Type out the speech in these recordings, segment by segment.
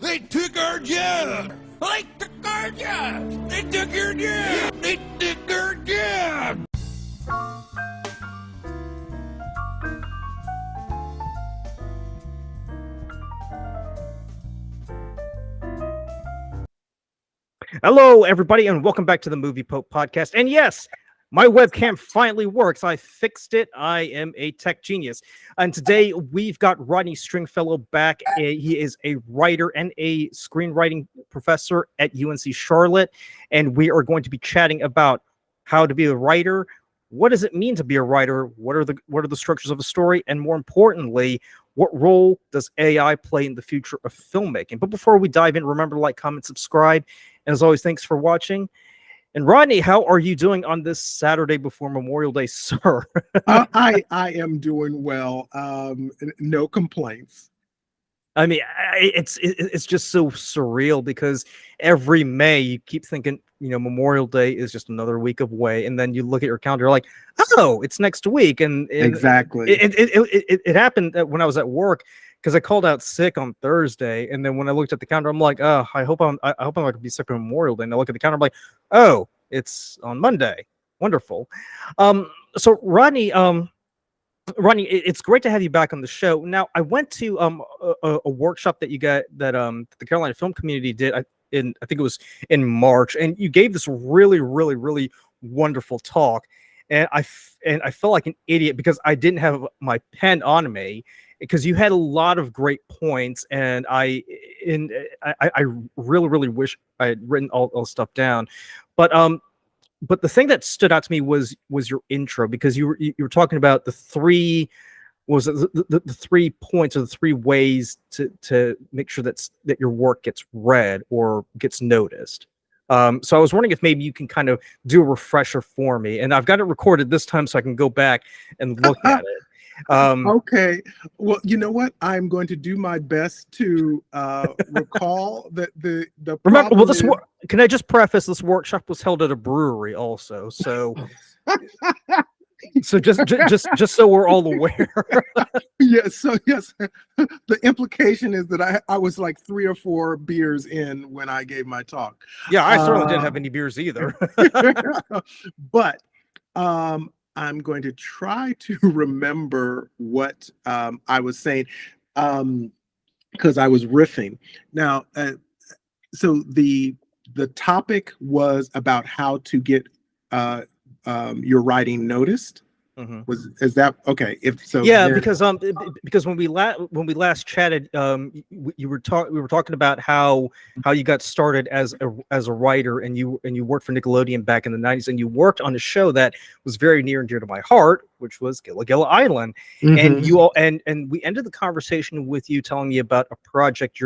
They took our job. They took our job. They took your job. They took our job. Hello, everybody, and welcome back to the Movie Pope podcast. And yes, my webcam finally works. I fixed it. I am a tech genius. And today we've got Rodney Stringfellow back. He is a writer and a screenwriting professor at UNC Charlotte. And we are going to be chatting about how to be a writer. What does it mean to be a writer? What are the structures of a story? And more importantly, what role does AI play in the future of filmmaking? But before we dive in, remember to like, comment, subscribe. And as always, thanks for watching. And Rodney, how are you doing on this Saturday before Memorial Day, sir? I am doing well. No complaints. I mean, it's just so surreal because every May you keep thinking, Memorial Day is just another week away, and then you look at your calendar like, oh, it's next week, and exactly. It happened when I was at work because I called out sick on Thursday, and then when I looked at the calendar, I'm like, oh, I hope I'm not going to be sick on Memorial Day. And I look at the calendar, I'm like, oh, it's on Monday. Wonderful. So Rodney, it's great to have you back on the show. Now, I went to a workshop that you got that the Carolina film community did. I think it was in March, and you gave this really, really, really wonderful talk. And I felt like an idiot because I didn't have my pen on me because you had a lot of great points, and I really, really wish I had written all the stuff down. But the thing that stood out to me was your intro, because you were talking about the three the 3 points or the 3 ways to make sure that your work gets read or gets noticed. So I was wondering if maybe you can kind of do a refresher for me, and I've got it recorded this time so I can go back and look at it. Okay. Well, you know what? I'm going to do my best to recall that the remember. Well, can I just preface, this workshop was held at a brewery also, so so just so we're all aware. Yes. So yes, the implication is that I was like 3 or 4 beers in when I gave my talk. Yeah, I certainly didn't have any beers either. But I'm going to try to remember what I was saying, because I was riffing. Now, so the topic was about how to get your writing noticed. Mm-hmm. Is that okay? If so, yeah, because when we last chatted, we were talking about how you got started as a writer, and you worked for Nickelodeon back in the 90s, and you worked on a show that was very near and dear to my heart, which was Gilligan Island. Mm-hmm. And you all and we ended the conversation with you telling me about a project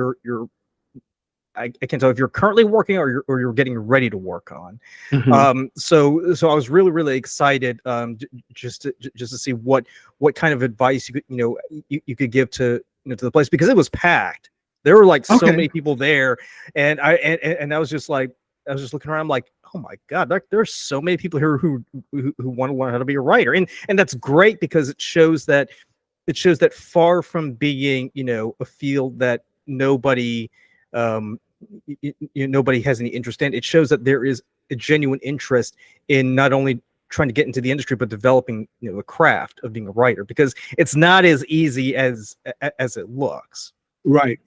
I can't tell if you're currently working or you're getting ready to work on. Mm-hmm. So I was really, really excited just to see what kind of advice you could give to the place, because it was packed. There were like so many people there, and I was just like, I was just looking around. I'm like, oh my God, there's so many people here who want to learn how to be a writer, and that's great because it shows that far from being a field that nobody nobody has any interest in, it shows that there is a genuine interest in not only trying to get into the industry but developing the craft of being a writer, because it's not as easy as it looks. Right.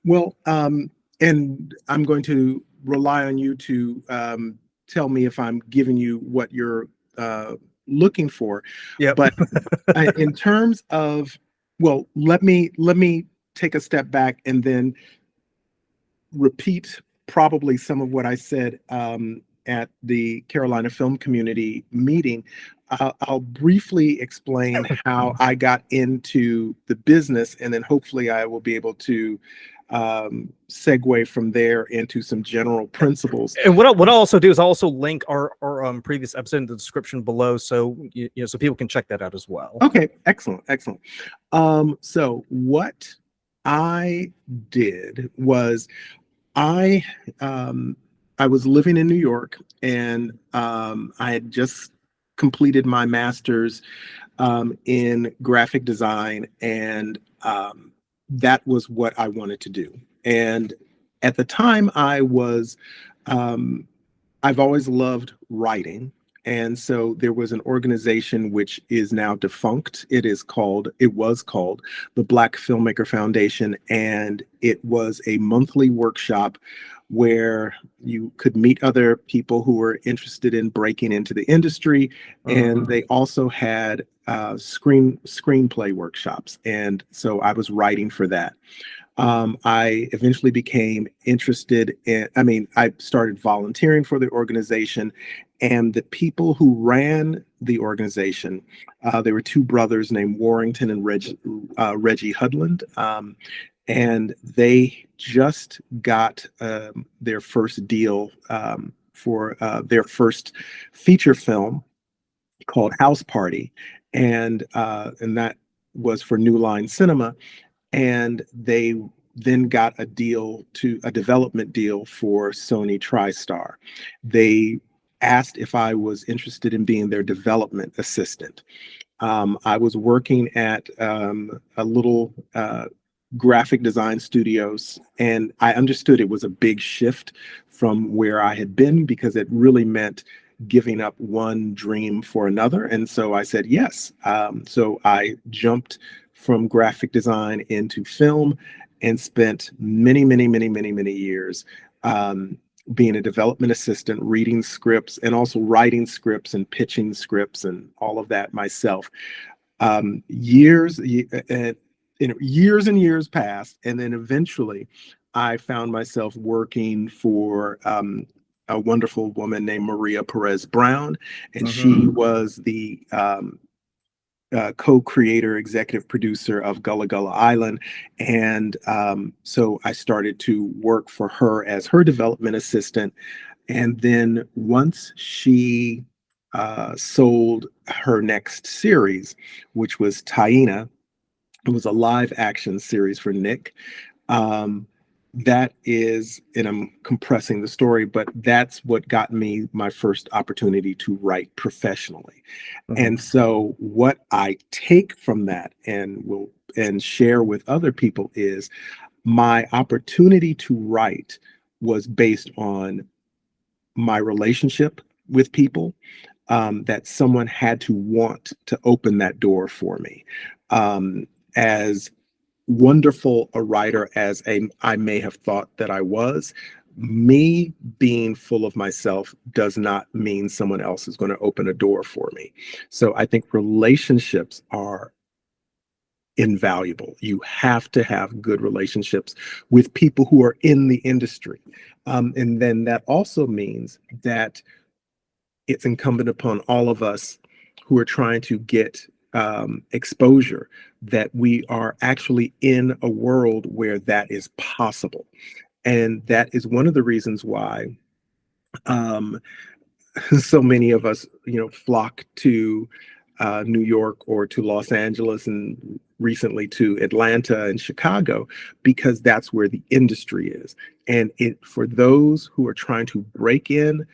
Well, and I'm going to rely on you to tell me if I'm giving you what you're looking for. Yeah. But in terms of, well, let me take a step back and then repeat probably some of what I said at the Carolina Film Community meeting. I'll briefly explain how I got into the business, and then hopefully I will be able to segue from there into some general principles. And what I'll also do is I'll also link our previous episode in the description below, so so people can check that out as well. Okay, excellent. So what I did was I was living in New York, and I had just completed my master's in graphic design, and that was what I wanted to do. And at the time, I've always loved writing. And so there was an organization which is now defunct. It was called the Black Filmmaker Foundation. And it was a monthly workshop where you could meet other people who were interested in breaking into the industry. And they also had screenplay workshops. And so I was writing for that. I eventually became interested I started volunteering for the organization, and the people who ran the organization, there were two brothers named Warrington and Reggie Hudland, and they just got their first deal for their first feature film called House Party, and that was for New Line Cinema. And they then got a development deal for Sony TriStar. They asked if I was interested in being their development assistant. I was working at a little graphic design studios, and I understood it was a big shift from where I had been, because it really meant giving up one dream for another. And so I said yes. So I jumped from graphic design into film and spent many years being a development assistant, reading scripts, and also writing scripts and pitching scripts and all of that myself. Years and years passed, and then eventually I found myself working for a wonderful woman named Maria Perez Brown, and she was the co-creator, executive producer of Gullah Gullah Island. And so I started to work for her as her development assistant. And then once she sold her next series, which was Taina, it was a live action series for Nick. That is, and I'm compressing the story, but that's what got me my first opportunity to write professionally. And so what I take from that and share with other people is my opportunity to write was based on my relationship with people, that someone had to want to open that door for me. As wonderful a writer as I may have thought that I was, me being full of myself does not mean someone else is going to open a door for me. So I think relationships are invaluable. You have to have good relationships with people who are in the industry. And then that also means that it's incumbent upon all of us who are trying to get exposure, that we are actually in a world where that is possible. And that is one of the reasons why so many of us, flock to New York or to Los Angeles, and recently to Atlanta and Chicago, because that's where the industry is. And for those who are trying to break in,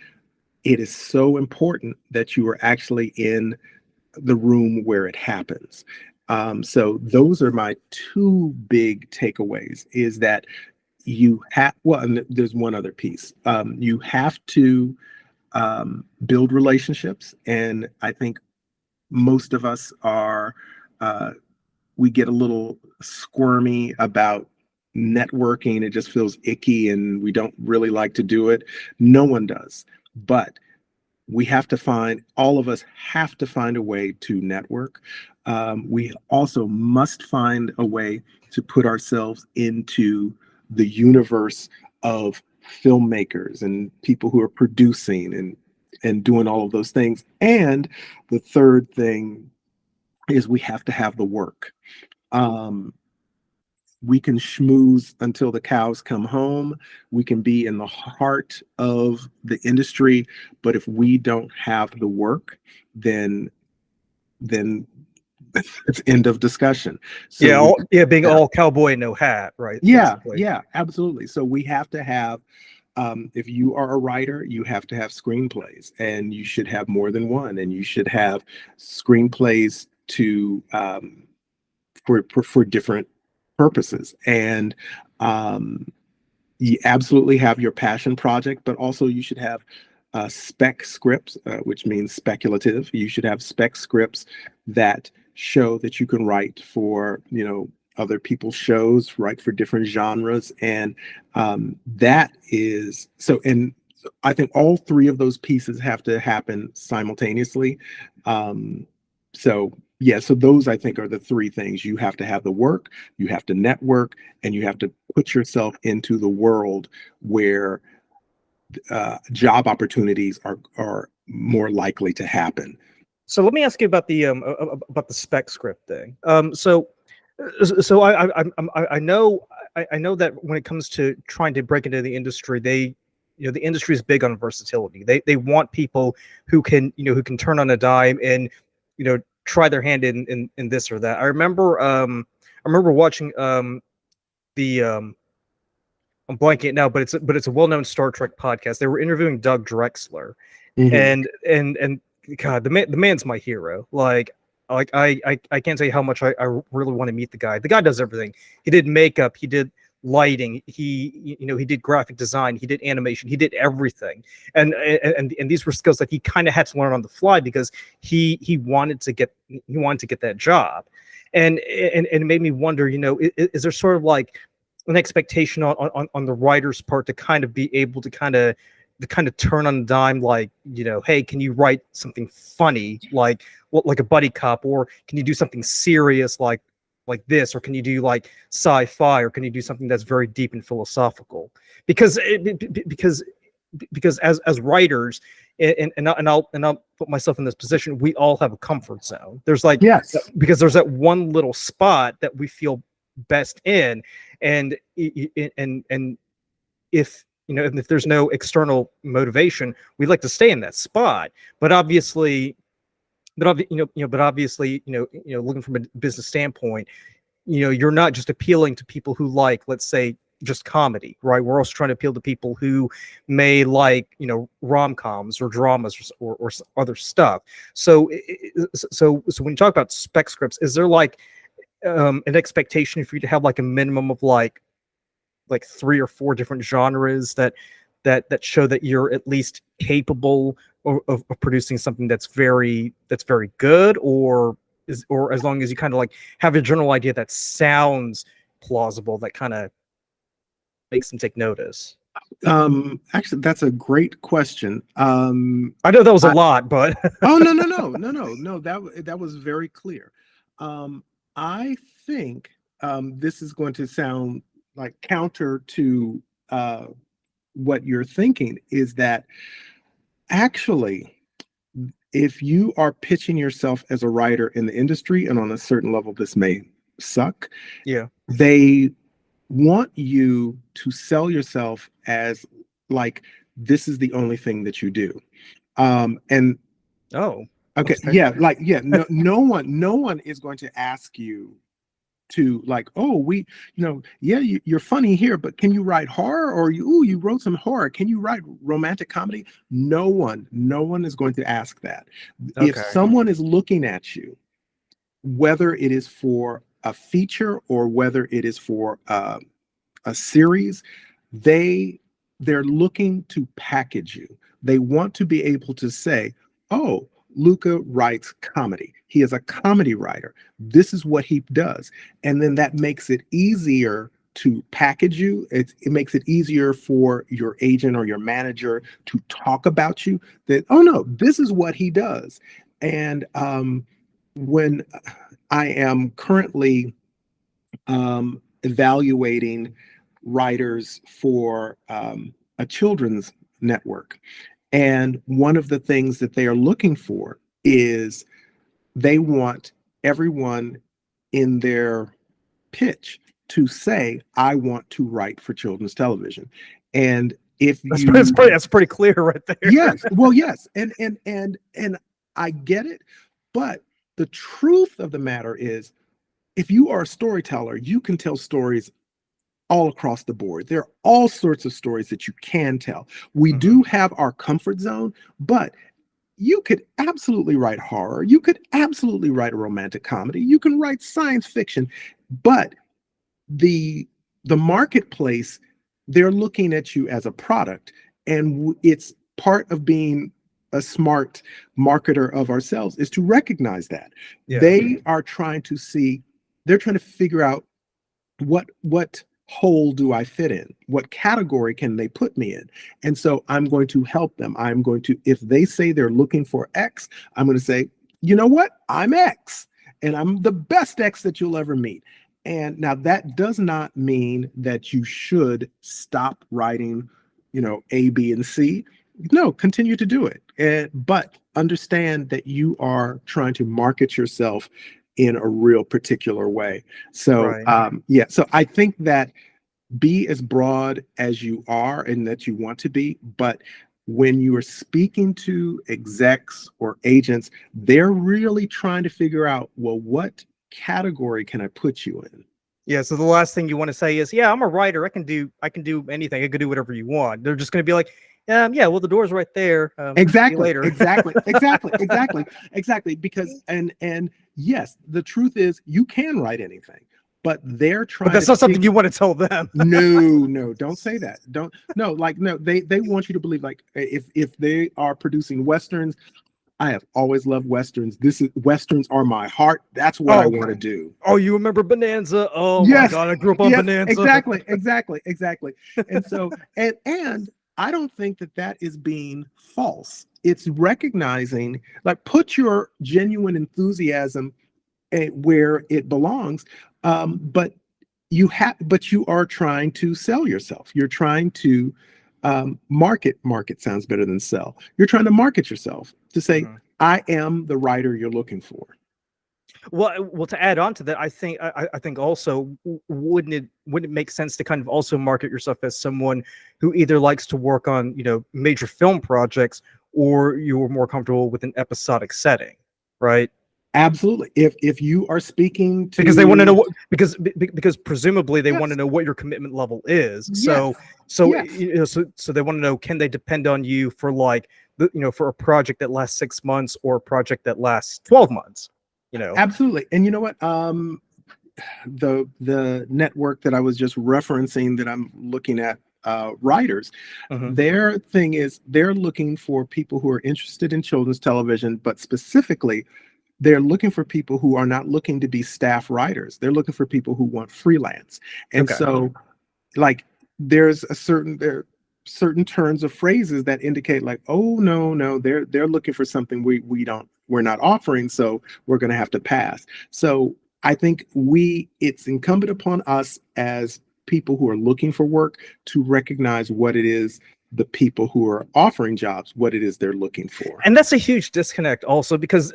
it is so important that you are actually in the room where it happens. So those are my two big takeaways, is that you have, well, and there's one other piece. You have to build relationships. And I think most of us we get a little squirmy about networking. It just feels icky and we don't really like to do it. No one does. But all of us have to find a way to network. We also must find a way to put ourselves into the universe of filmmakers and people who are producing and doing all of those things. And the third thing is we have to have the work. We can schmooze until the cows come home. We can be in the heart of the industry, but if we don't have the work, then it's end of discussion. So being all cowboy, no hat, right? Yeah, basically. yeah, absolutely. So we have to have, if you are a writer, you have to have screenplays, and you should have more than one, and you should have screenplays to for different purposes. And you absolutely have your passion project, but also you should have spec scripts, which means speculative. You should have spec scripts that show that you can write for, other people's shows, write for different genres. And that is so. And I think all three of those pieces have to happen simultaneously. So those, I think, are the three things. You have to have the work, you have to network, and you have to put yourself into the world where job opportunities are more likely to happen. So let me ask you about the spec script thing. So I know that when it comes to trying to break into the industry, the industry is big on versatility. They want people who can turn on a dime and try their hand in this or that. I remember watching I'm blanking it now, but it's a well-known Star Trek podcast. They were interviewing Doug Drexler, and God, the man's my hero. Like I can't tell you how much I really want to meet the guy. The guy does everything. He did makeup, he did lighting, he did graphic design, he did animation, he did everything. And these were skills that he kind of had to learn on the fly because he wanted to get that job. And it made me wonder, is there sort of like an expectation on the writer's part to kind of be able to kind of turn on a dime, like, hey, can you write something funny like a buddy cop, or can you do something serious like this, or can you do like sci-fi, or can you do something that's very deep and philosophical? Because as writers, and I'll put myself in this position, we all have a comfort zone. There's like, yes, because there's that one little spot that we feel best in, and if if there's no external motivation, we like to stay in that spot. But obviously, looking from a business standpoint, you're not just appealing to people who like, let's say, just comedy, right? We're also trying to appeal to people who may like, rom-coms or dramas or other stuff. So when you talk about spec scripts, is there like an expectation for you to have like a minimum of like 3 or 4 different genres that show that you're at least capable of producing something that's very good, or as long as you kind of like have a general idea that sounds plausible, that kind of makes them take notice? Actually, that's a great question. I know that was a lot, but oh, no, that was very clear. I think this is going to sound like counter to what you're thinking, is that actually, if you are pitching yourself as a writer in the industry, and on a certain level this may suck, they want you to sell yourself as like, this is the only thing that you do. And oh, okay, no one is going to ask you to like, oh, you're funny here, but can you write horror? Or you wrote some horror, can you write romantic comedy? No one is going to ask that. Okay. If someone is looking at you, whether it is for a feature or whether it is for a series, they're looking to package you. They want to be able to say, oh, Luca writes comedy. He is a comedy writer. This is what he does. And then that makes it easier to package you. It makes it easier for your agent or your manager to talk about you, that, oh no, this is what he does. And when I am currently evaluating writers for a children's network, and one of the things that they are looking for is they want everyone in their pitch to say, I want to write for children's television. And if that's pretty clear right there. Yes. Well, yes. And I get it. But the truth of the matter is, if you are a storyteller, you can tell stories all across the board. There are all sorts of stories that you can tell. We do have our comfort zone, but you could absolutely write horror. You could absolutely write a romantic comedy. You can write science fiction, but the marketplace, they're looking at you as a product, and it's part of being a smart marketer of ourselves is to recognize that. Yeah. They are trying to see, they're trying to figure out what hole do I fit in? What category can they put me in? And so I'm going to help them. I'm going to, if they say they're looking for X, I'm going to say, you know what? I'm X, and I'm the best X that you'll ever meet. And now that does not mean that you should stop writing, A, B, and C. No, continue to do it. But understand that you are trying to market yourself in a real particular way. So, Right. yeah, so I think that be as broad as you are and that you want to be, but when you are speaking to execs or agents, they're really trying to figure out, well, what category can I put you in? Yeah, so the last thing you want to say is, "Yeah, I'm a writer. I can do anything. I can do whatever you want." They're just going to be like, "Yeah, well, the door's right there. See you Exactly, later." exactly. Because and yes, the truth is you can write anything, but they're But trying that's to not something figure. you want to tell them. No, don't say that. Don't no, like no, they want you to believe like if they are producing westerns, I have always loved westerns. Westerns are my heart. That's what I Oh, want to do. oh, you remember Bonanza? Oh my Yes, God, I grew up on yes, Bonanza. exactly. And so, and I don't think that that is being false. It's recognizing, like, put your genuine enthusiasm where it belongs. But but you are trying to sell yourself. You're trying to market sounds better than sell. You're trying to market yourself to say, Mhm. I am the writer you're looking for. Well, to add on to that, I think also wouldn't it make sense to kind of also market yourself as someone who either likes to work on major film projects, or you're more comfortable with an episodic setting, right? Absolutely. If you are speaking Because they want to know to, what, because presumably they want to yes, know what your commitment level is. yes, So yes, so they want to know, can they depend on you for like for a project that lasts 6 months or a project that lasts 12 months, you know. absolutely. And you know what? The network that I was just referencing that I'm looking at, writers, Mhm. their thing is they're looking for people who are interested in children's television, but specifically they're looking for people who are not looking to be staff writers. They're looking for people who want freelance. And Okay. so, like, there's there are certain turns of phrases that indicate like, oh no, they're looking for something we're not offering, so we're going to have to pass. So I think it's incumbent upon us as people who are looking for work to recognize what it is the people who are offering jobs, what it is they're looking for. And that's a huge disconnect also, because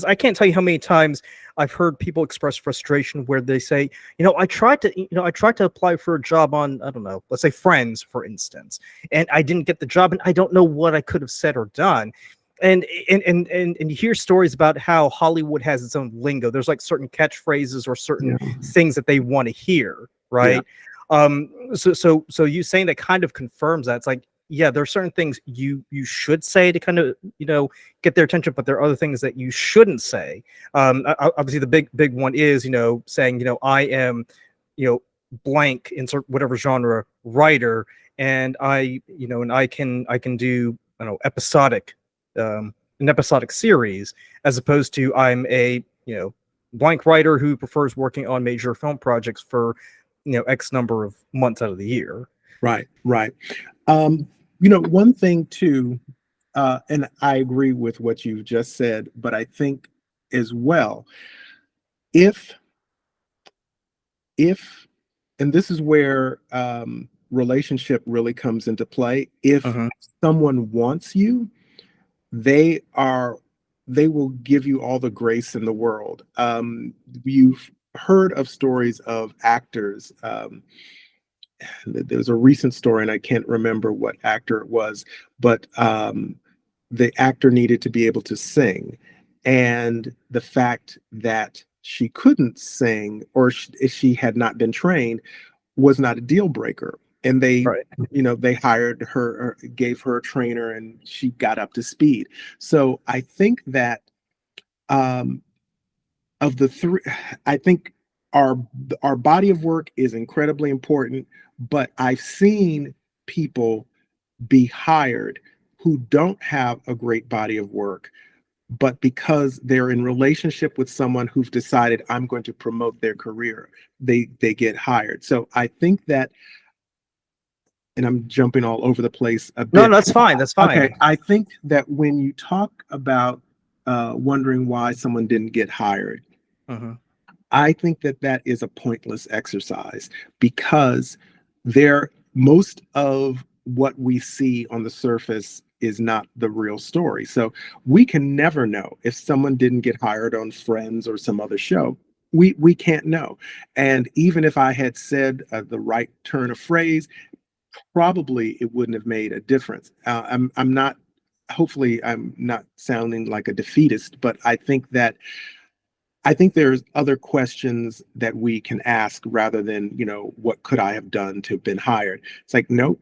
I can't tell you how many times I've heard people express frustration where they say, I tried to apply for a job on, I don't know, let's say Friends, for instance, and I didn't get the job, and I don't know what I could have said or done. And you hear stories about how Hollywood has its own lingo. There's like certain catchphrases or certain Yeah, things that they want to hear, yeah, right? So you saying that kind of confirms that. It's like, yeah, there are certain things you should say to kind of get their attention, but there are other things that you shouldn't say. Obviously, the big one is saying I am blank, insert whatever genre, writer, and I can do, I don't know, an episodic series, as opposed to I'm a blank writer who prefers working on major film projects for X number of months out of the year. right. Um, one thing too, and I agree with what you just said, but I think as well, if if and this is where relationship really comes into play. If Mhm. someone wants you, they are they will give you all the grace in the world. You've heard of stories of actors. There's a recent story, and I can't remember what actor it was, but the actor needed to be able to sing, and the fact that she couldn't sing, or if she had not been trained, was not a deal breaker. And Right. they hired her, or gave her a trainer, and she got up to speed. So I think that, um, of the three, I think our our body of work is incredibly important, but I've seen people be hired who don't have a great body of work, but because they're in relationship with someone who's decided I'm going to promote their career, they get hired. So I think that, and I'm jumping all over the place a No, bit. no, that's fine. That's fine. Okay, I think that when you talk about wondering why someone didn't get hired, Mhm. I think that that is a pointless exercise, because most of what we see on the surface is not the real story. So we can never know if someone didn't get hired on Friends or some other show. We can't know. And even if I had said the right turn of phrase, probably it wouldn't have made a difference. I'm not. Hopefully, I'm not sounding like a defeatist, but I think there's other questions that we can ask rather than, what could I have done to have been hired? It's like, no,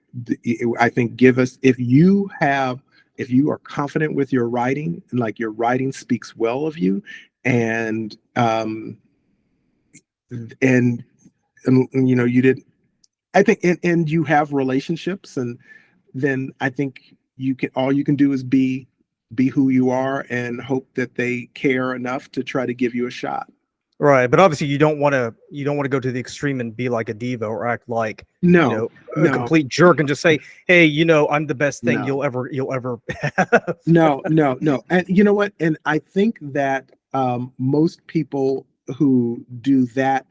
I think give us, if you are confident with your writing, and like your writing speaks well of you, and, and, you did, I think, and you have relationships, and then I think all you can do is be who you are and hope that they care enough to try to give you a shot. Right, but obviously you don't want to go to the extreme and be like a diva or act like, No, a no, complete jerk and just say, "Hey, I'm the best thing no, you'll ever have." no. And you know what? And I think that most people who do that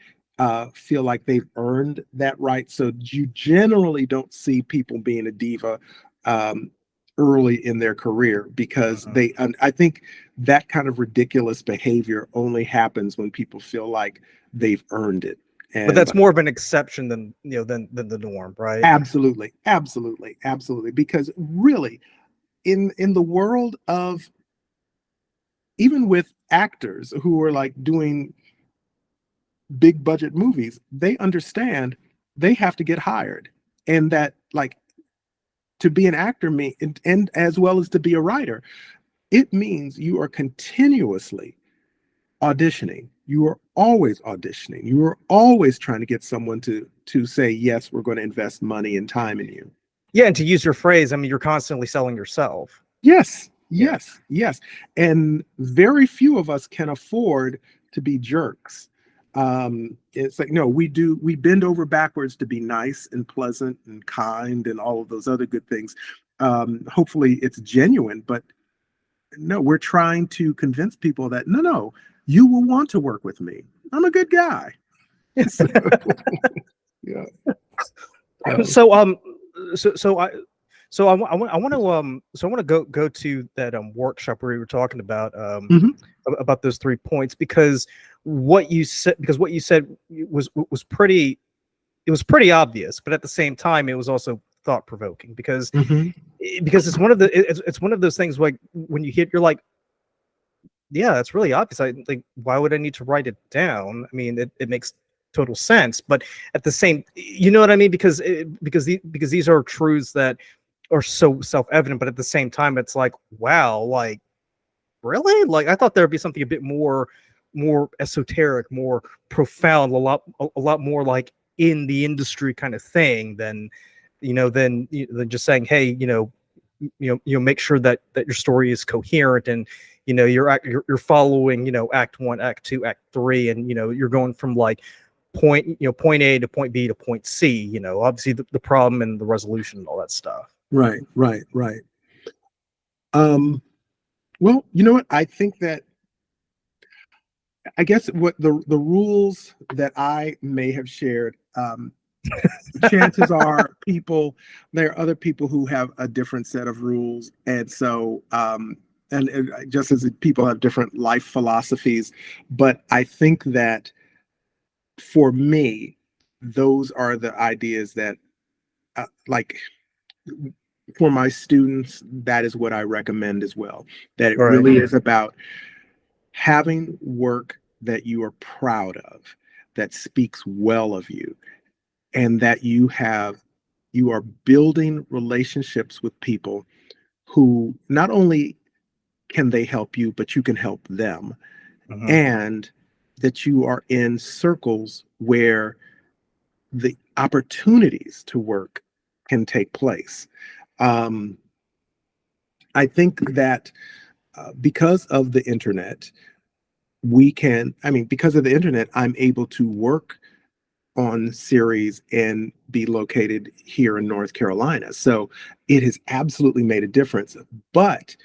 feel like they've earned that right. So you generally don't see people being a diva um, early in their career, because Mhm. I think that kind of ridiculous behavior only happens when people feel like they've earned it. But And that's more of an exception than than the norm, right? absolutely, absolutely, absolutely. Because really, in the world of, even with actors who are like doing big budget movies, they understand they have to get hired, and that, like, to be an actor and as well as to be a writer, it means you are continuously auditioning. You are always auditioning. You are always trying to get someone to say, yes, we're going to invest money and time in you. Yeah, and to use your phrase, I mean, you're constantly selling yourself. Yes, Yeah. yes, yes. And very few of us can afford to be jerks. It's like, no, we bend over backwards to be nice and pleasant and kind and all of those other good things. Hopefully it's genuine, but no, we're trying to convince people that no, you will want to work with me. I'm a good guy. So, yeah. So, So so so I so I want to go to that workshop where we were talking mhm, about those 3 points, because what you said was pretty, it was pretty obvious, but at the same time it was also thought provoking, because mhm. it's one of those things, like when you hit, you're like, yeah, that's really obvious. I like, why would I need to write it down? I mean, it makes total sense, but at the same, you know what I mean? Because these are truths that are so self-evident, but at the same time, it's like, wow, like, really? Like, I thought there'd be something a bit more esoteric, more profound, a lot more like in the industry kind of thing than, than just saying, hey, make sure that your story is coherent, and you're following, act 1, act 2, act 3, and you're going from like point A to point B to point C, obviously the problem and the resolution and all that stuff. Right, right, right. Um, well, you know what? I think that, I guess what the rules that I may have shared, chances are there are other people who have a different set of rules, and so and just as people have different life philosophies, but I think that for me, those are the ideas that, like, for my students, that is what I recommend as well. That it Right. really is about having work that you are proud of, that speaks well of you, and that you are building relationships with people who not only can they help you, but you can help them. Mhm. And that you are in circles where the opportunities to work can take place. Um, I think that because of the internet, because of the internet, I'm able to work on series and be located here in North Carolina. So it has absolutely made a difference. But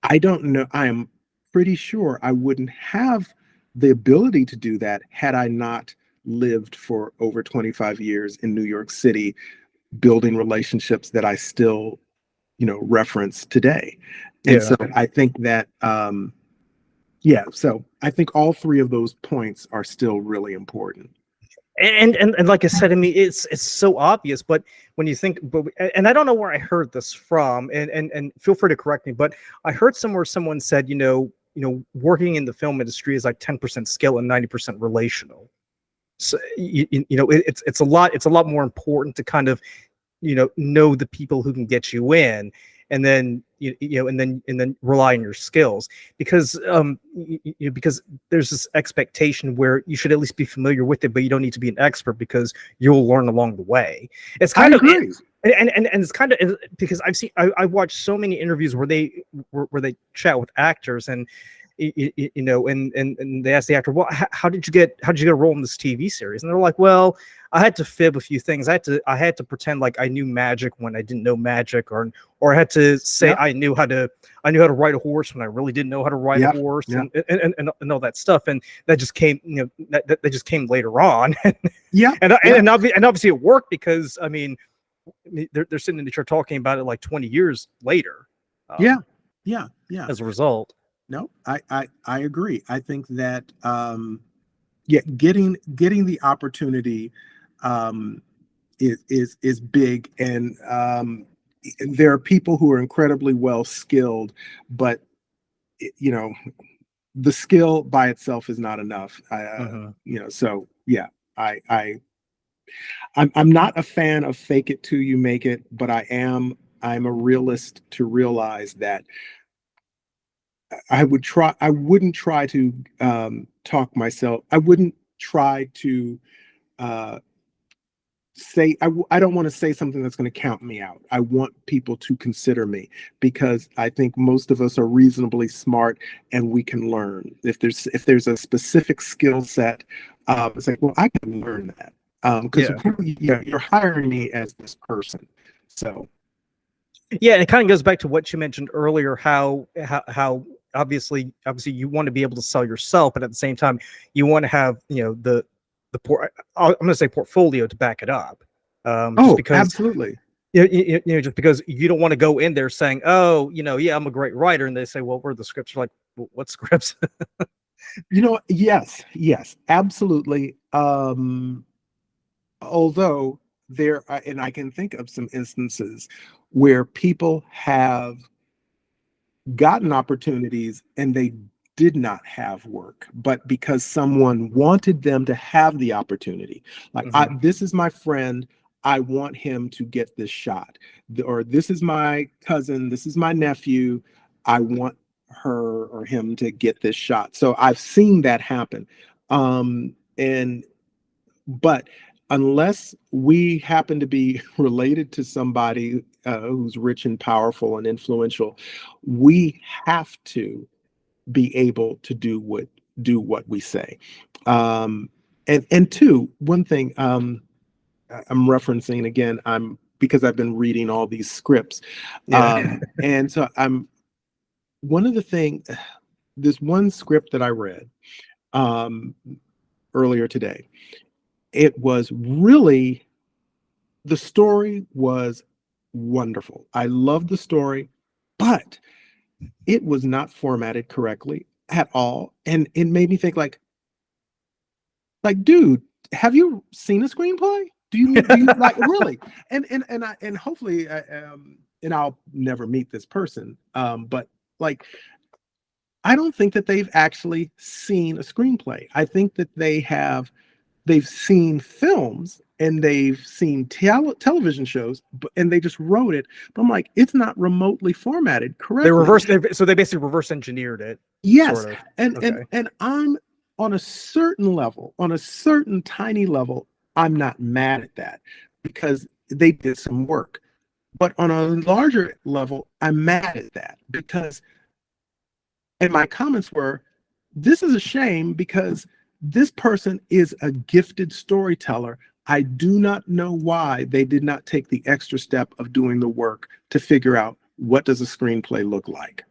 I don't know, I am pretty sure I wouldn't have the ability to do that had I not lived for over 25 years in New York City, building relationships that I still, reference today. And Yeah. so I think that, yeah, so I think all three of those points are still really important. And like I said, I mean, it's so obvious, but when you think, and I don't know where I heard this from, and feel free to correct me, but I heard somewhere someone said, working in the film industry is like 10% skill and 90% relational. So it's a lot more important to kind of know the people who can get you in, and then and then rely on your skills, because because there's this expectation where you should at least be familiar with it, but you don't need to be an expert because you'll learn along the way. It's I kind of agree. and it's kind of because I watched so many interviews where they chat with actors, and and they ask the actor, well, how did you get a role in this TV series? And they're like, well, I had to fib a few things. I had to pretend like I knew magic when I didn't know magic, or I had to say Yep. I knew how to ride a horse when I really didn't know how to ride a Yep. horse, Yep. and all that stuff. And that just came, that just came later on. Yeah. and Yeah. and obviously it worked, because I mean, they're sitting in the chair talking about it like 20 years later. Yeah. Yeah. Yeah. As a result. No, I agree. I think that yeah, getting the opportunity is big, and there are people who are incredibly well skilled, but you know the skill by itself is not enough. Mhm. So yeah, I I'm not a fan of fake it till you make it, but I'm a realist to realize that I wouldn't try to talk myself. I wouldn't try to uh, I don't want to say something that's going to count me out. I want people to consider me, because I think most of us are reasonably smart and we can learn. If there's a specific skill set, it's like, well, I can learn that. Because you're hiring me as this person. So Yeah, and it kind of goes back to what you mentioned earlier, how obviously you want to be able to sell yourself, but at the same time you want to have I'm going to say portfolio to back it up. Just oh, because absolutely. just because you don't want to go in there saying, oh, yeah, I'm a great writer, and they say, well, where are the scripts? You're like, what scripts? Yes, absolutely. Although there are, and I can think of some instances where people have gotten opportunities and they did not have work, but because someone wanted them to have the opportunity, like, Mhm. this is my friend, I want him to get this shot, or this is my cousin, this is my nephew, I want her or him to get this shot. So I've seen that happen. And but unless we happen to be related to somebody who's rich and powerful and influential, we have to be able to do what we say. And two, one thing, I'm referencing again, because I've been reading all these scripts, Yeah. and so I'm one of the thing. This one script that I read um, earlier today, it was really, the story was wonderful. I loved the story, but it was not formatted correctly at all. And it made me think, dude, have you seen a screenplay? Do you like, really? And hopefully, and I'll never meet this person. But like, I don't think that they've actually seen a screenplay. I think that they've seen films and they've seen television shows, and they just wrote it. But I'm like, it's not remotely formatted correctly. So they basically reverse engineered it. Yes, Sort of. and Okay. and I'm on a certain level, on a certain tiny level, I'm not mad at that because they did some work. But on a larger level, I'm mad at that because, and my comments were, this is a shame because this person is a gifted storyteller. I do not know why they did not take the extra step of doing the work to figure out what does a screenplay look like.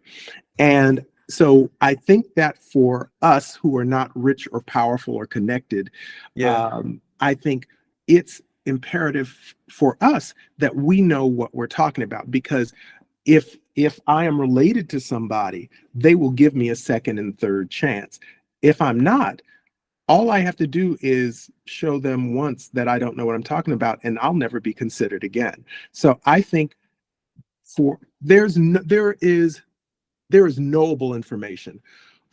And so I think that for us who are not rich or powerful or connected, Yeah. I think it's imperative for us that we know what we're talking about, because if I am related to somebody, they will give me a second and third chance. If I'm not, all I have to do is show them once that I don't know what I'm talking about, and I'll never be considered again. So I think there is knowable information.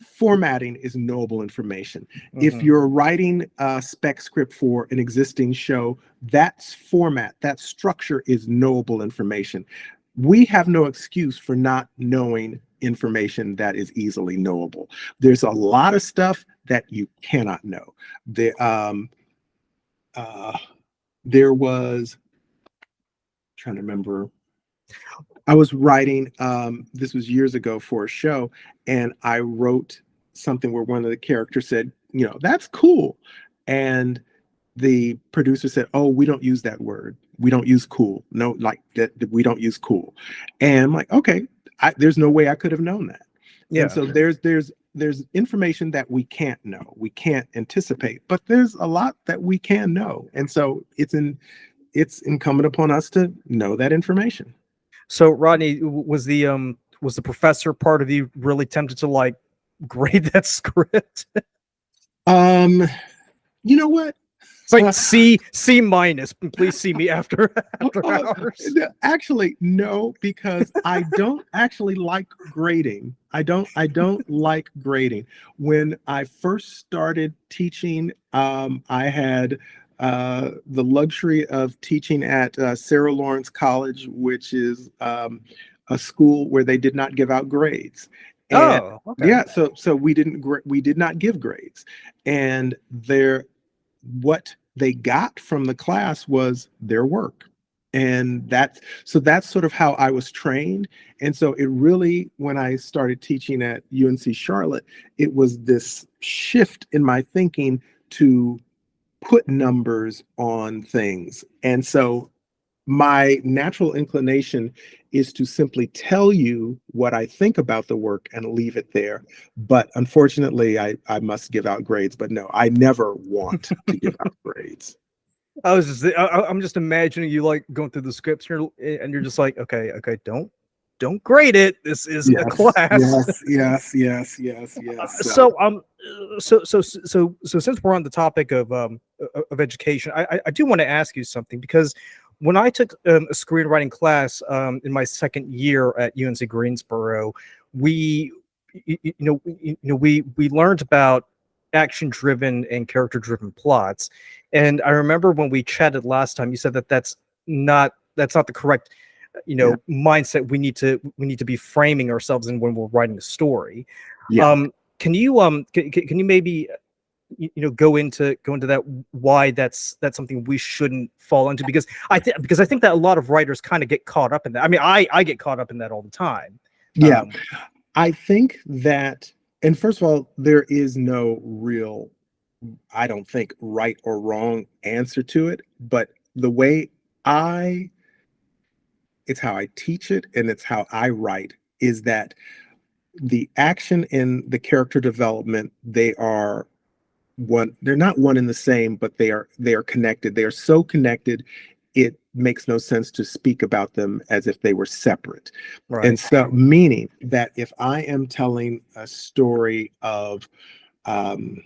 Formatting is knowable information. If Mhm. you're writing a spec script for an existing show, that's format, that structure is knowable information. We have no excuse for not knowing information that is easily knowable. There's a lot of stuff that you cannot know. Uh, there was, trying to remember, I was writing, this was years ago for a show, and I wrote something where one of the characters said, that's cool. And the producer said, oh, we don't use that word. We don't use cool. No, like that, we don't use cool. And I'm like, okay, there's no way I could have known that. And Yeah. so there's information that we can't know, we can't anticipate, but there's a lot that we can know. And so it's incumbent upon us to know that information. So Rodney, was the professor part of you really tempted to like grade that script? Um, you know what? It's like C minus. Please see me after hours. Actually, no, because I don't actually like grading. I don't like grading. When I first started teaching, I had the luxury of teaching at Sarah Lawrence College, which is a school where they did not give out grades. And Oh, okay. yeah, so we did not give grades. And what they got from the class was their work. And that's sort of how I was trained. And so it really, when I started teaching at UNC Charlotte, it was this shift in my thinking to put numbers on things. And so my natural inclination is to simply tell you what I think about the work and leave it there. But unfortunately, I must give out grades. But no, I never want to give out grades. I'm just imagining you like going through the scripts and you're just like, okay, don't grade it. This is a Yes, class. yes, yes, yes, yes, yes. So, So since we're on the topic of education, I do want to ask you something, because when I took a screenwriting class in my second year at UNC Greensboro, we we learned about action driven and character driven plots. And I remember when we chatted last time, you said that that's not the correct yeah, mindset we need to be framing ourselves in when we're writing a story. yeah, Can you maybe go into that, why that's something we shouldn't fall into? Because I think that a lot of writers kind of get caught up in that. I mean, I get caught up in that all the time. yeah. um I think that, and first of all, there is no real, I don't think, right or wrong answer to it. But the way I, it's how I teach it and it's how I write, is that the action and the character development, they're not one and the same, but they are connected. They are so connected, it makes no sense to speak about them as if they were separate. And right. so, meaning that if I am telling a story of um,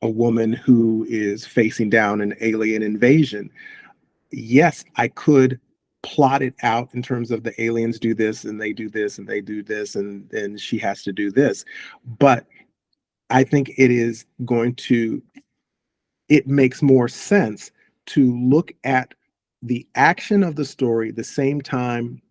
a woman who is facing down an alien invasion, yes, I could plot it out in terms of the aliens do this and they do this and they do this, and then she has to do this. But I think it makes more sense to look at the action of the story the same time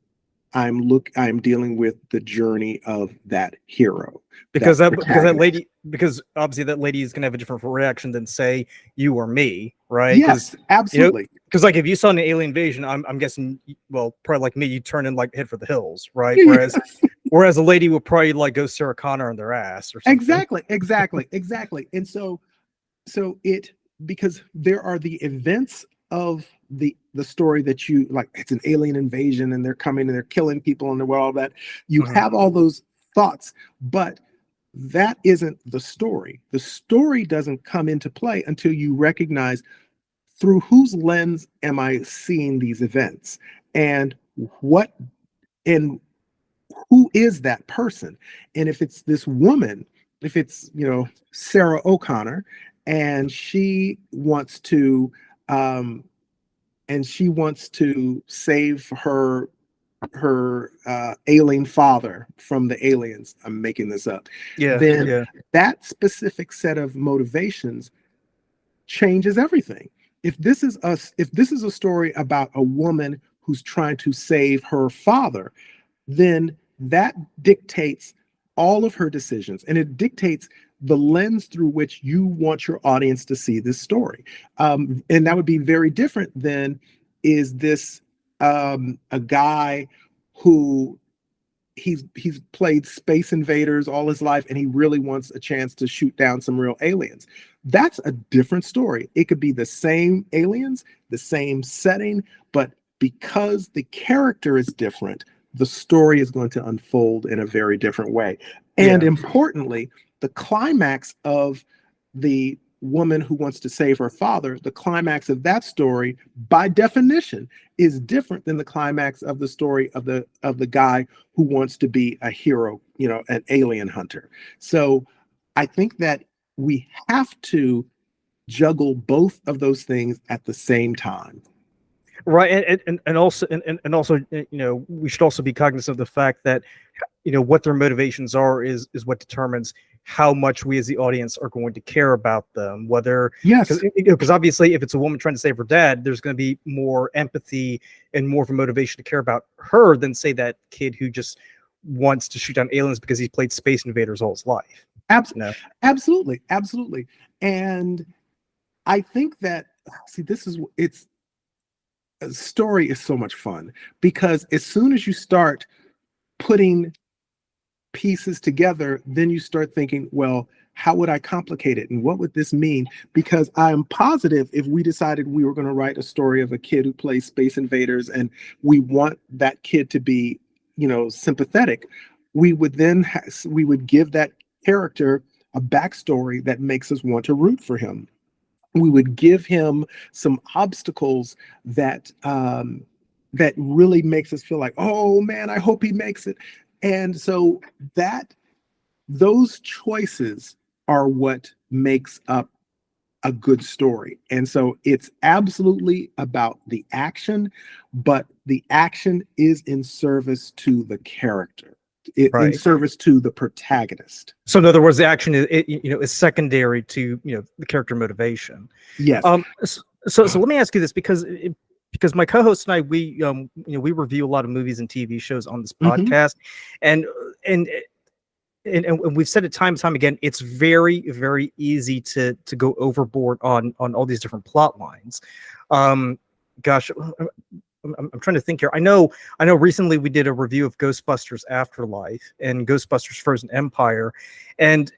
I'm dealing with the journey of that hero. Because that protagonist. because obviously that lady is gonna have a different reaction than say you or me, right? Yes, absolutely. Because like if you saw an alien invasion, I'm guessing, well, probably like me, you turn and like head for the hills, right? Yes. Whereas a lady would probably like go Sarah Connor on their ass or something. Exactly. And so it, because there are the events of the story that you like, it's an alien invasion and they're coming and they're killing people in the world, that you have all those thoughts, but that isn't the story. The story doesn't come into play until you recognize through whose lens am I seeing these events, and what and who is that person. And if it's this woman, if it's, Sarah O'Connor, and she wants to save her alien father from the aliens, I'm making this up, then that specific set of motivations changes everything. If this is a story about a woman who's trying to save her father, then that dictates all of her decisions, and it dictates the lens through which you want your audience to see this story. And that would be very different than, is this a guy who he's played Space Invaders all his life and he really wants a chance to shoot down some real aliens. That's a different story. It could be the same aliens, the same setting, but because the character is different, the story is going to unfold in a very different way. And importantly, the climax of the woman who wants to save her father, the climax of that story, by definition, is different than the climax of the story of the guy who wants to be a hero, an alien hunter. So I think that we have to juggle both of those things at the same time. Right, and also we should also be cognizant of the fact that what their motivations are is what determines how much we as the audience are going to care about them. Whether, because obviously if it's a woman trying to save her dad, there's going to be more empathy and more of a motivation to care about her than say that kid who just wants to shoot down aliens because he's played Space Invaders all his life. Absolutely. And I think that, a story is so much fun, because as soon as you start putting pieces together, then you start thinking, well, how would I complicate it? And what would this mean? Because I'm positive if we decided we were going to write a story of a kid who plays Space Invaders and we want that kid to be, sympathetic, we would then we would give that character a backstory that makes us want to root for him. We would give him some obstacles that that really makes us feel like, oh man, I hope he makes it. And so those choices are what makes up a good story. And so it's absolutely about the action, but the action is in service to the character. In service to the protagonist. So in other words, the action is secondary to the character motivation. Yes. So let me ask you this, because my co-host and I, we review a lot of movies and TV shows on this podcast, and we've said it time and time again, it's very, very easy to go overboard on all these different plot lines. Gosh, I'm trying to think here. I know recently we did a review of Ghostbusters Afterlife and Ghostbusters Frozen Empire, and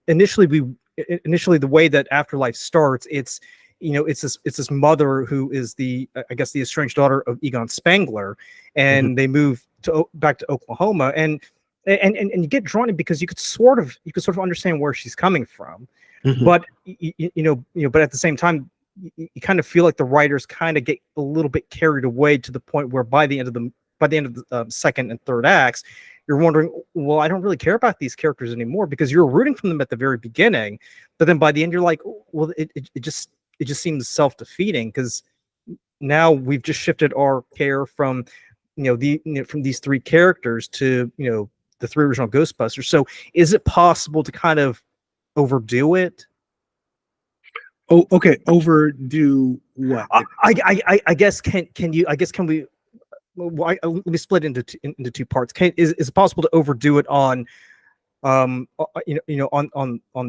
initially the way that Afterlife starts, it's this mother who is the estranged daughter of Egon Spengler, and they move back to Oklahoma, and you get drawn in because you could sort of understand where she's coming from, but but at the same time, you kind of feel like the writers kind of get a little bit carried away to the point where by the end of the second and third acts, you're wondering, well, I don't really care about these characters anymore, because you're rooting for them at the very beginning, but then by the end you're like, well, it just seems self-defeating, because now we've just shifted our care from from these three characters to the three original Ghostbusters. So is it possible to kind of overdo it? Oh, okay. Overdo what? I guess can you, I guess can we, well, let me split into two parts. Is it possible to overdo it on on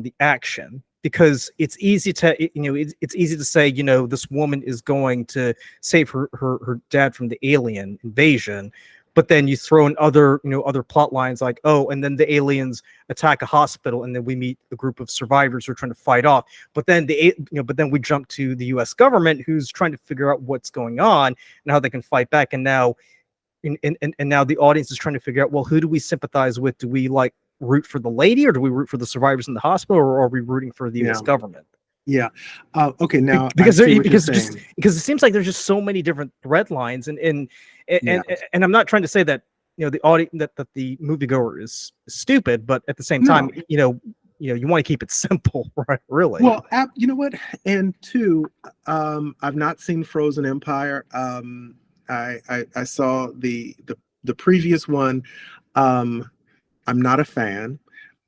the action, because it's easy to, it's easy to say, this woman is going to save her dad from the alien invasion, but then you throw in other, other plot lines like, oh, and then the aliens attack a hospital, and then we meet a group of survivors who are trying to fight off, but then but then we jump to the US government, who's trying to figure out what's going on and how they can fight back. And now and now the audience is trying to figure out, well, who do we sympathize with? Do we like root for the lady, or do we root for the survivors in the hospital, or are we rooting for the US government? Yeah. Okay. Now because I see what you're saying. because it seems like there's just so many different thread lines, and I'm not trying to say that the audience, that the moviegoer is stupid, but at the same time, you want to keep it simple, right? Really. Well, you know what? And two, I've not seen Frozen Empire. I saw the previous one. I'm not a fan.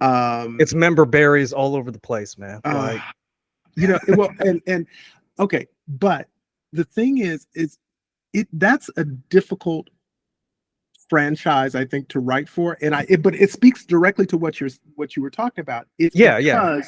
It's member berries all over the place, man. Like, well, and okay, but the thing is that's a difficult franchise, I think, to write for, and but it speaks directly to what you were talking about. It's because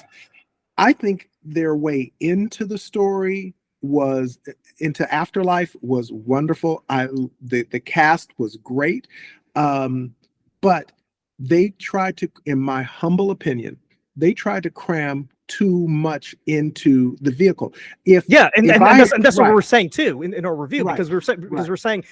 I think their way into the story into Afterlife was wonderful. The cast was great, but they tried to, in my humble opinion, they tried to cram too much into the vehicle. And that's what we're saying too in our review, because we're saying,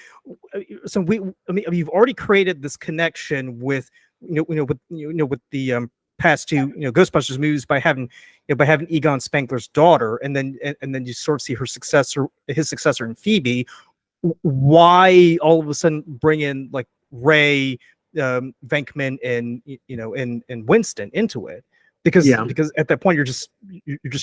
so you've already created this connection with with the past two Ghostbusters movies by having Egon Spengler's daughter, and then you sort of see his successor in Phoebe. Why all of a sudden bring in like Ray, Venkman, and Winston into it? Because at that point you're just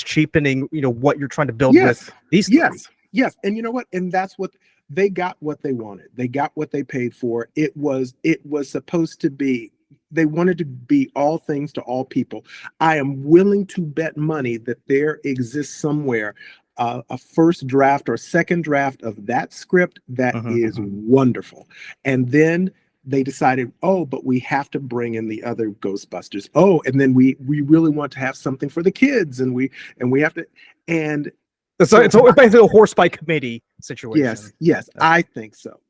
cheapening what you're trying to build with these three. Yes, and you know what? And that's what they got, what they wanted. They got what they paid for. It was supposed to be. They wanted to be all things to all people. I am willing to bet money that there exists somewhere a first draft or second draft of that script that is wonderful. And then they decided, oh, but we have to bring in the other Ghostbusters. Oh, and then we really want to have something for the kids, and we have to, and so it's basically a horse by committee situation. Yes, I think so.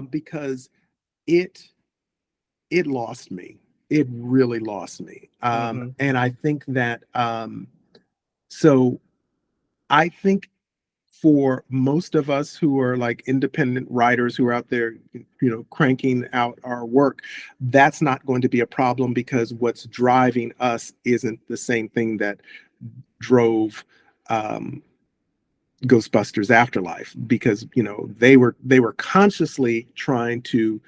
Because it lost me. It really lost me. And I think that so I think for most of us who are like independent writers who are out there, cranking out our work, that's not going to be a problem, because what's driving us isn't the same thing that drove Ghostbusters Afterlife, because they were consciously trying to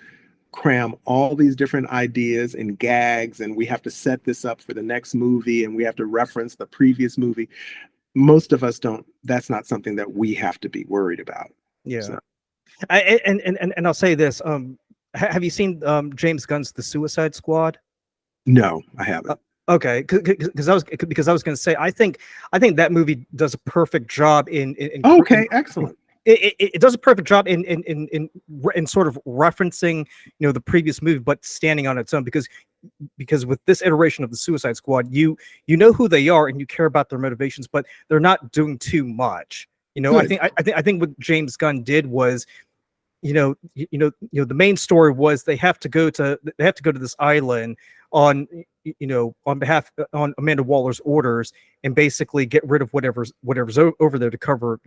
cram all these different ideas and gags, and we have to set this up for the next movie, and we have to reference the previous movie. Most of us don't. That's not something that we have to be worried about. So. And I'll say this: have you seen James Gunn's The Suicide Squad? No, I haven't. Okay, because I was going to say, I think that movie does a perfect job in okay, excellent. It does a perfect job in sort of referencing the previous movie, but standing on its own, because with this iteration of the Suicide Squad, you know who they are and you care about their motivations, but they're not doing too much. I think what James Gunn did was, the main story was they have to go to this island on Amanda Waller's orders, and basically get rid of whatever's over there to cover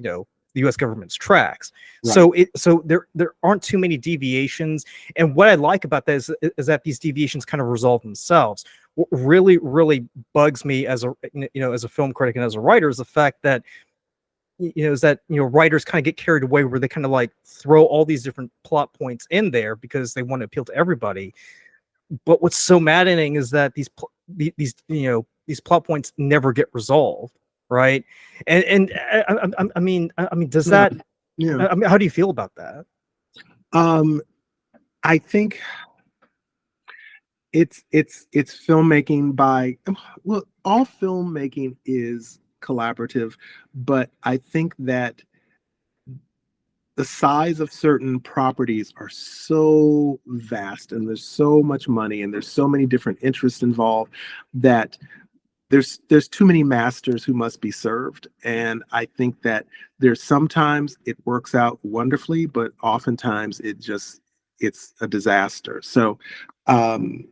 the U.S. government's tracks. Right. So there aren't too many deviations, and what I like about that is that these deviations kind of resolve themselves. What really bugs me as a film critic and as a writer is the fact that writers kind of get carried away, where they kind of like throw all these different plot points in there because they want to appeal to everybody. But what's so maddening is that these plot points never get resolved, right? And I mean, does that? Yeah. I mean, how do you feel about that? I think it's filmmaking by, well, all filmmaking is collaborative, but I think that the size of certain properties are so vast and there's so much money and there's so many different interests involved that there's too many masters who must be served. And I think that there's sometimes it works out wonderfully, but oftentimes it's a disaster. So um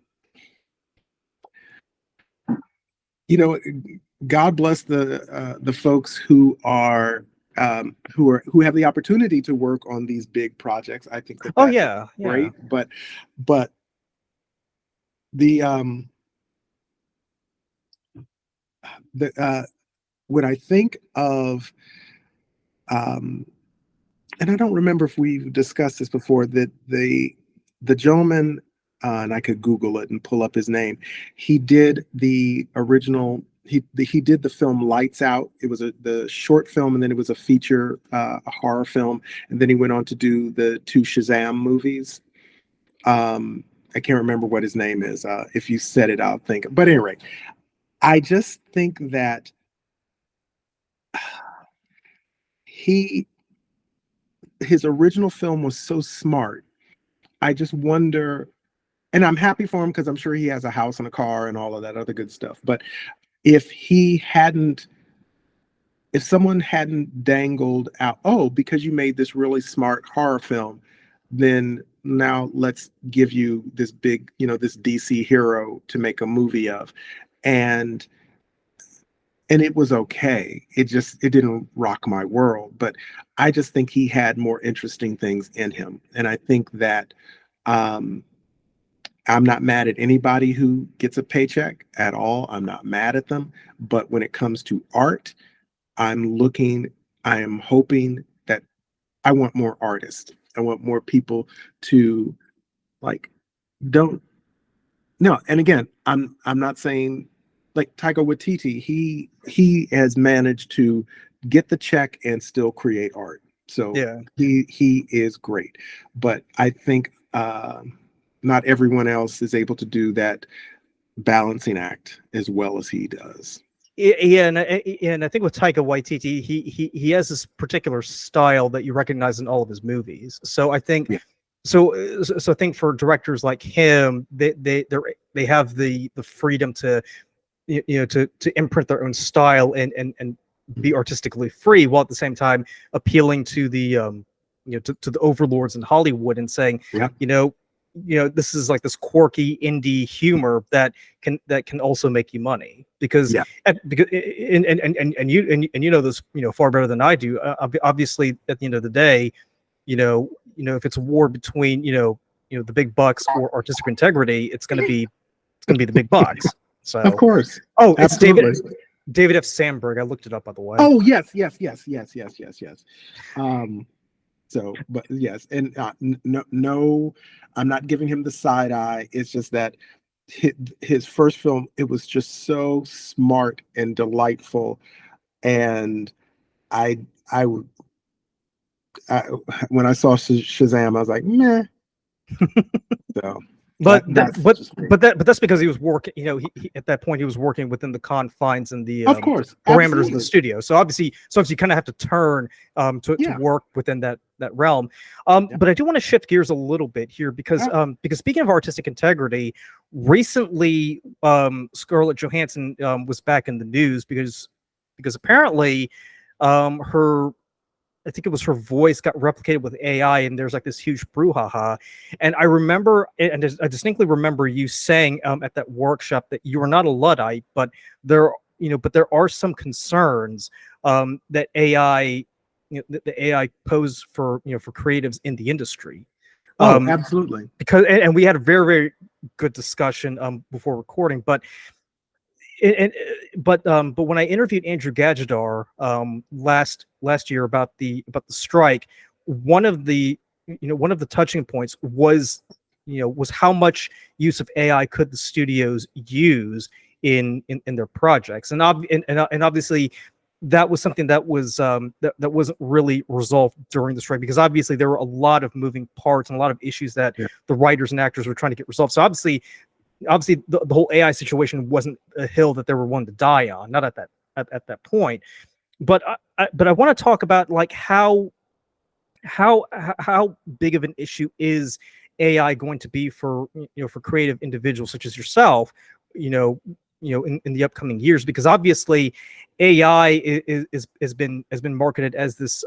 you know, God bless the folks who have the opportunity to work on these big projects. I think that Oh that's yeah, yeah. great, but the when I think of um, and I don't remember if we've discussed this before, that the gentleman, and I could Google it and pull up his name. He did the original. He did the film Lights Out. It was the short film, and then it was a feature, a horror film, and then he went on to do the two Shazam movies. I can't remember what his name is. If you said it, I'll think. But anyway, I just think that he his original film was so smart. I just wonder, and I'm happy for him because I'm sure he has a house and a car and all of that other good stuff. But if if someone hadn't dangled out, oh, because you made this really smart horror film, then now let's give you this big, this DC hero to make a movie of. And it was okay. It didn't rock my world, but I just think he had more interesting things in him. And I think that um, I'm not mad at anybody who gets a paycheck at all. I'm not mad at them. But when it comes to art, I am hoping that I want more artists. I want more people to like, don't, no. And again, I'm not saying like Taika Waititi, he has managed to get the check and still create art. So Yeah. he is great. But I think not everyone else is able to do that balancing act as well as he does. Yeah, and I think with Taika Waititi, he has this particular style that you recognize in all of his movies. So I think, Yeah. so I think for directors like him, they have the freedom to to imprint their own style and be artistically free, while at the same time appealing to the to the overlords in Hollywood and saying, Yeah. this is like this quirky indie humor that can also make you money, because Yeah. because and you know this far better than I do. Obviously, at the end of the day, if it's a war between the big bucks or artistic integrity, it's going to be the big bucks. So, Of course. oh, it's Absolutely. David F. Sandberg. I looked it up, by the way. Oh, yes. But yes, and no, I'm not giving him the side eye. It's just that his first film, it was just so smart and delightful, and I I would I, when I saw Shazam, I was like, meh. So, But that's just me. but that's because he was working. He at that point he was working within the confines and the Of course, parameters of absolutely. the studio. So obviously, you kind of have to turn to Yeah. work within that realm. Yeah. But I do want to shift gears a little bit here, because speaking of artistic integrity, recently Scarlett Johansson was back in the news because apparently her, I think it was her voice got replicated with AI, and there's like this huge brouhaha. And I remember, and I distinctly remember you saying at that workshop that you are not a Luddite, but there are some concerns that AI, the AI pose for for creatives in the industry. Oh, absolutely. Because and we had a very, very good discussion before recording, but but when I interviewed Andrew Gadjadar last year about the strike, one of the touching points was was how much use of AI could the studios use in their projects, and obviously that was something that was that wasn't really resolved during the strike, because obviously there were a lot of moving parts and a lot of issues that the writers and actors were trying to get resolved. So obviously the whole AI situation wasn't a hill that they were one to die on, not at at that point. But I want to talk about like how big of an issue is AI going to be for for creative individuals such as yourself, in the upcoming years, because obviously AI has been marketed as this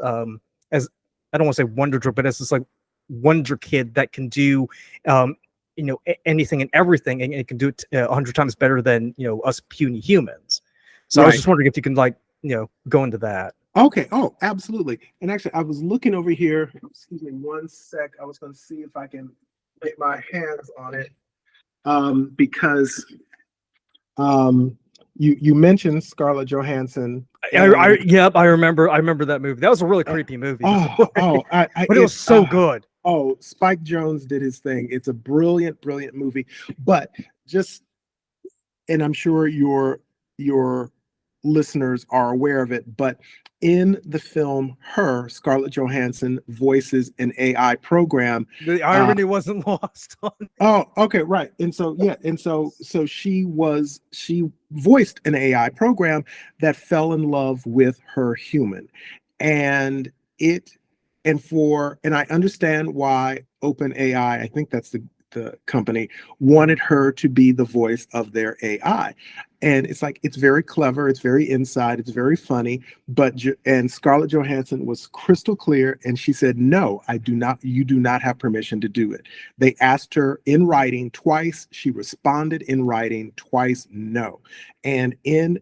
as, I don't want to say wonder drug, but as this like wonder kid that can do anything and everything, and it can do it 100 times better than us puny humans. So I was Right. just wondering if you can like go into that. Okay. Oh, absolutely. And actually, I was looking over here. Excuse me one sec. I was going to see if I can get my hands on it. Because you mentioned Scarlett Johansson. Yep, I remember that movie. That was a really creepy movie, by the way. But it was so good. Oh, Spike Jonze did his thing. It's a brilliant, brilliant movie. But just, and I'm sure your listeners are aware of it, but in the film Scarlett Johansson voices an AI program. The irony wasn't lost on me. Oh, okay, right. And so so she voiced an AI program that fell in love with her human. And I understand why OpenAI, I think that's the company, wanted her to be the voice of their AI. And it's like, it's very clever, it's very inside, it's very funny, and Scarlett Johansson was crystal clear, and she said, no, you do not have permission to do it. They asked her in writing twice, she responded in writing twice, no. And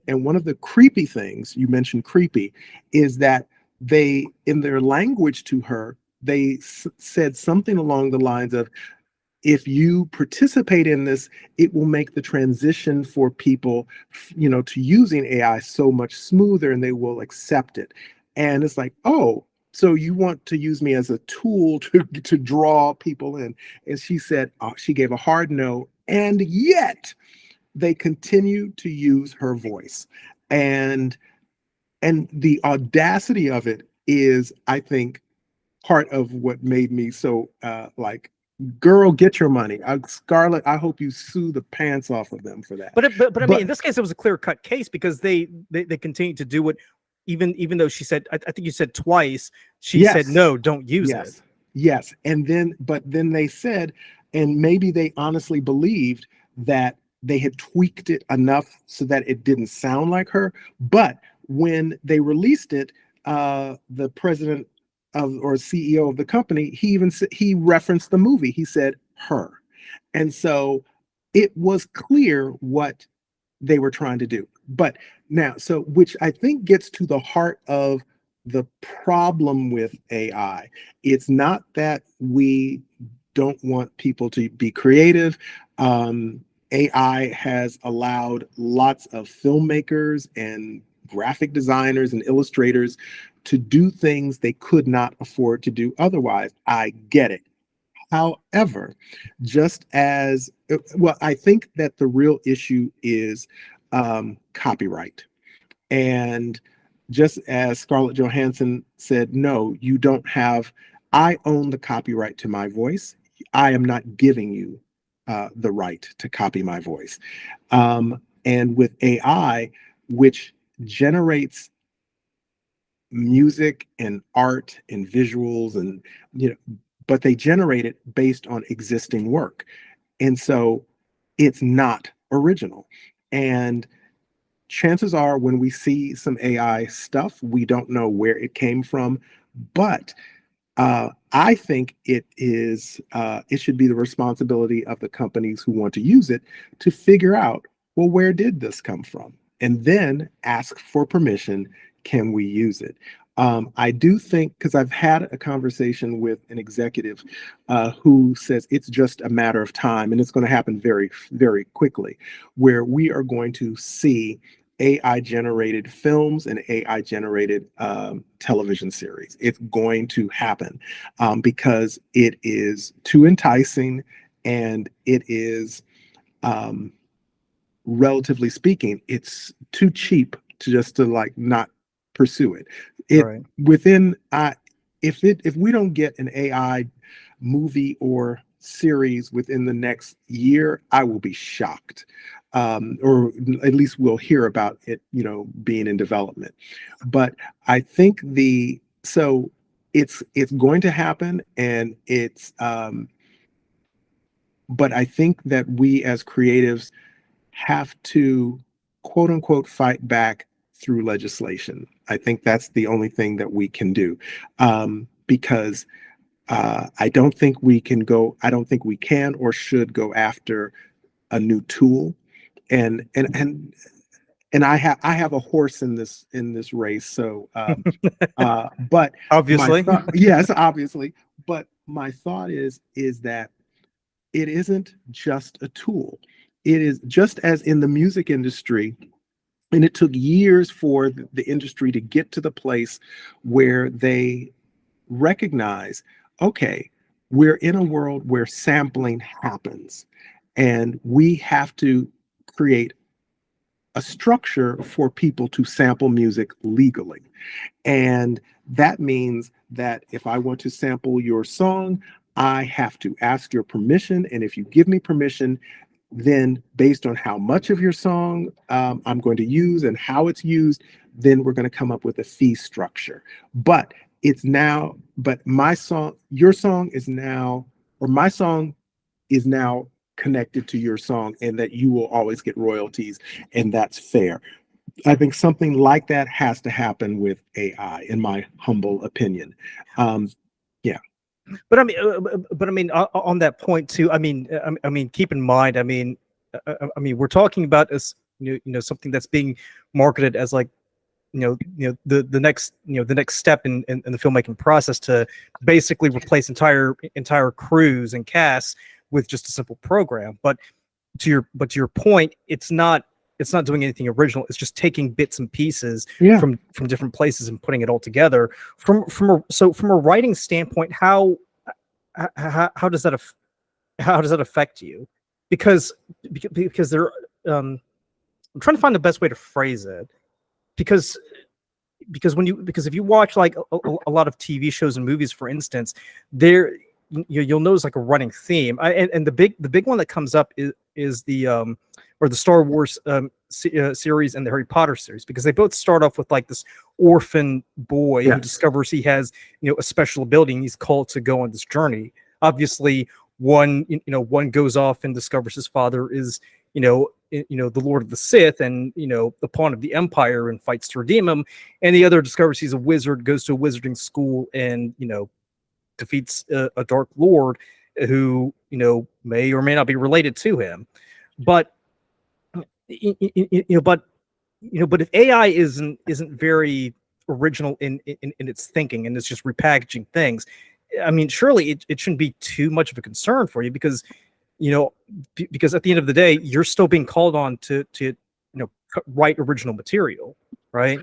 one of the creepy things, you mentioned creepy, is that they, in their language to her, they said something along the lines of, if you participate in this, it will make the transition for people, to using AI so much smoother, and they will accept it. And it's like, oh, so you want to use me as a tool to draw people in? And she said, she gave a hard no, and yet they continue to use her voice. And the audacity of it is, I think, part of what made me so like, girl, get your money. Scarlett, I hope you sue the pants off of them for that. But I mean, in this case, it was a clear-cut case, because they continued to do it, even though she said, I think you said twice, she said, no, don't use it. Yes. And then, but then they said, and maybe they honestly believed that they had tweaked it enough so that it didn't sound like her. But when they released it, the president or CEO of the company, he referenced the movie. He said her. And so it was clear what they were trying to do. But now, which I think gets to the heart of the problem with AI. It's not that we don't want people to be creative. AI has allowed lots of filmmakers and graphic designers and illustrators to do things they could not afford to do otherwise. I get it. However, just as well, I think that the real issue is copyright. And just as Scarlett Johansson said, no, you don't have, I own the copyright to my voice. I am not giving you the right to copy my voice. And with AI, which generates music and art and visuals, and but they generate it based on existing work, and so it's not original. And chances are, when we see some AI stuff, we don't know where it came from. But I think it should be the responsibility of the companies who want to use it to figure out, well, where did this come from? And then ask for permission. Can we use it? I do think, because I've had a conversation with an executive who says it's just a matter of time, and it's going to happen very, very quickly, where we are going to see AI generated films and AI generated television series. It's going to happen because it is too enticing, and it is, relatively speaking, it's too cheap to like not pursue it. Right. Within if we don't get an AI movie or series within the next year, I will be shocked. or at least we'll hear about it, being in development. But I think it's going to happen, and but I think that we as creatives have to, quote unquote, fight back through legislation. I think that's the only thing that we can do, because I don't think we can or should go after a new tool. And I have a horse in this race. So, but Obviously. yes, obviously. But my thought is that it isn't just a tool. It is just as in the music industry, and it took years for the industry to get to the place where they recognize, okay, we're in a world where sampling happens, and we have to create a structure for people to sample music legally. And that means that if I want to sample your song, I have to ask your permission. And if you give me permission, then based on how much of your song I'm going to use and how it's used, then we're going to come up with a fee structure. But my song, your song is now, or my song is now connected to your song, and that you will always get royalties, and that's fair. I think something like that has to happen with AI, in my humble opinion. Yeah. But I mean, on that point too. I mean, keep in mind. We're talking about something that's being marketed as like, the next step in the filmmaking process to basically replace entire crews and casts with just a simple program. But to your point, it's not doing anything original. It's just taking bits and pieces from different places and putting it all together. From a writing standpoint, how does that affect you? Because there, I'm trying to find the best way to phrase it. Because if you watch like a lot of TV shows and movies, for instance, you'll notice like a running theme. And the big one that comes up is the Star Wars series and the Harry Potter series, because they both start off with like this orphan boy who discovers he has a special ability, and he's called to go on this journey. Obviously, one goes off and discovers his father is the Lord of the Sith and the pawn of the Empire and fights to redeem him, and the other discovers he's a wizard, goes to a wizarding school, and defeats a Dark Lord who may or may not be related to him. But but if AI isn't very original in its thinking, and it's just repackaging things, I mean, surely it shouldn't be too much of a concern for you, because because at the end of the day, you're still being called on to write original material, right?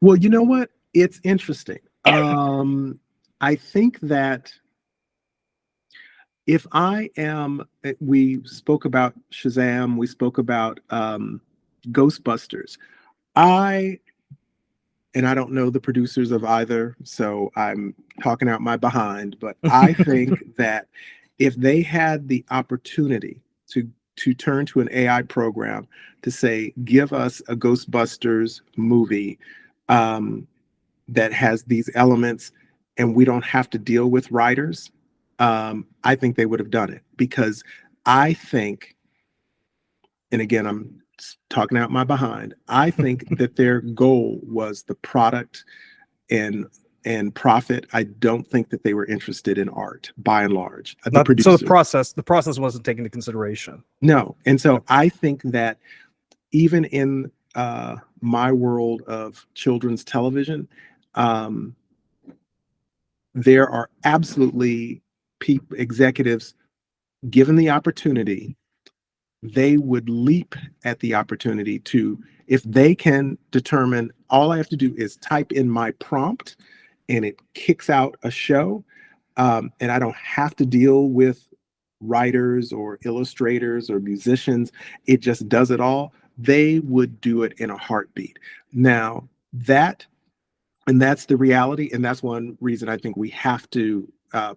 Well, you know what? It's interesting. I think that we spoke about Shazam, we spoke about Ghostbusters. And I don't know the producers of either, so I'm talking out my behind, but I think that if they had the opportunity to turn to an AI program to say, give us a Ghostbusters movie that has these elements, and we don't have to deal with writers, I think they would have done it. Because I think, and again, I'm talking out my behind, I think that their goal was the product and profit. I don't think that they were interested in art, by and large. So the process wasn't taken into consideration. No. And so I think that even in my world of children's television, there are absolutely executives, given the opportunity, they would leap at the opportunity to, if they can determine all I have to do is type in my prompt and it kicks out a show, and I don't have to deal with writers or illustrators or musicians, it just does it all, they would do it in a heartbeat. Now, that's the reality, and that's one reason I think we have to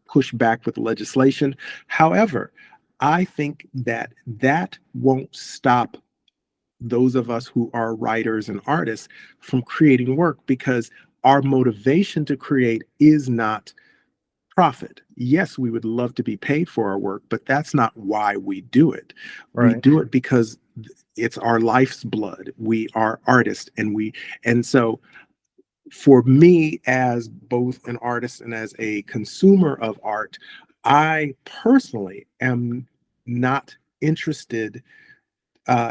push back with legislation. However, I think that won't stop those of us who are writers and artists from creating work, because our motivation to create is not profit. Yes, we would love to be paid for our work, but that's not why we do it. We Right. do it because it's our life's blood. We are artists, and so for me, as both an artist and as a consumer of art, I personally am not interested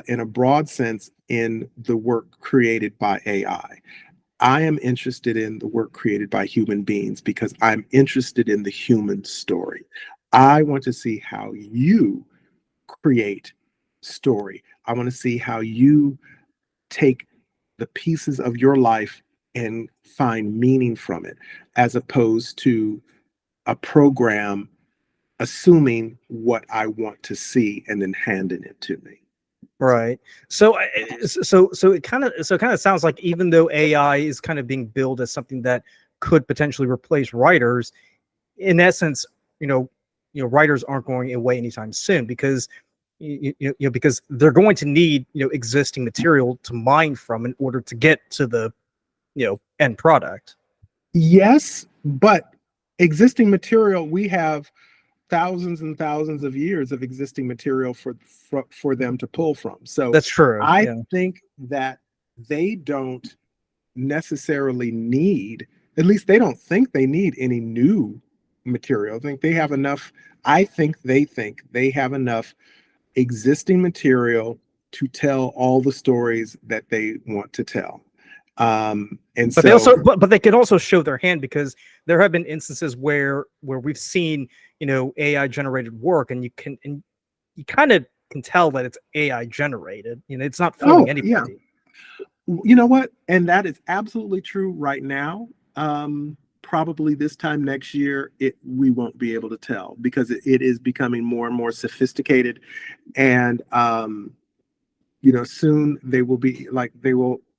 in a broad sense in the work created by AI. I am interested in the work created by human beings because I'm interested in the human story. I want to see how you create story. I want to see how you take the pieces of your life and find meaning from it, as opposed to a program assuming what I want to see and then handing it to me. Right. So, so it kind of sounds like even though AI is kind of being billed as something that could potentially replace writers, in essence, you know, writers aren't going away anytime soon because because they're going to need existing material to mine from in order to get to the end product. Yes, but existing material, we have thousands and thousands of years of existing material for them to pull from. So That's true. I Yeah. think that they don't necessarily need, at least they don't think they need any new material. I think they have enough. I think they have enough existing material to tell all the stories that they want to tell. And But they so, also, but they can also show their hand because there have been instances where we've seen AI generated work, and you kind of can tell that it's AI generated. It's not fooling oh yeah, anybody. you know what? And that is absolutely true right now. Probably this time next year, we won't be able to tell because it is becoming more and more sophisticated. And soon they will be like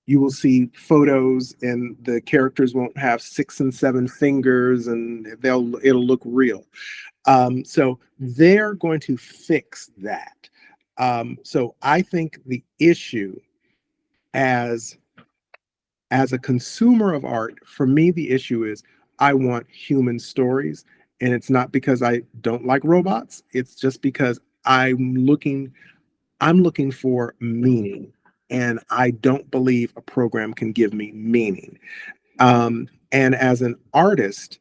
you will see photos and the characters won't have 6 and 7 fingers and it'll look real. So they're going to fix that. So I think the issue as a consumer of art, for me, the issue is I want human stories. And it's not because I don't like robots. It's just because I'm looking for meaning. And I don't believe a program can give me meaning. And as an artist,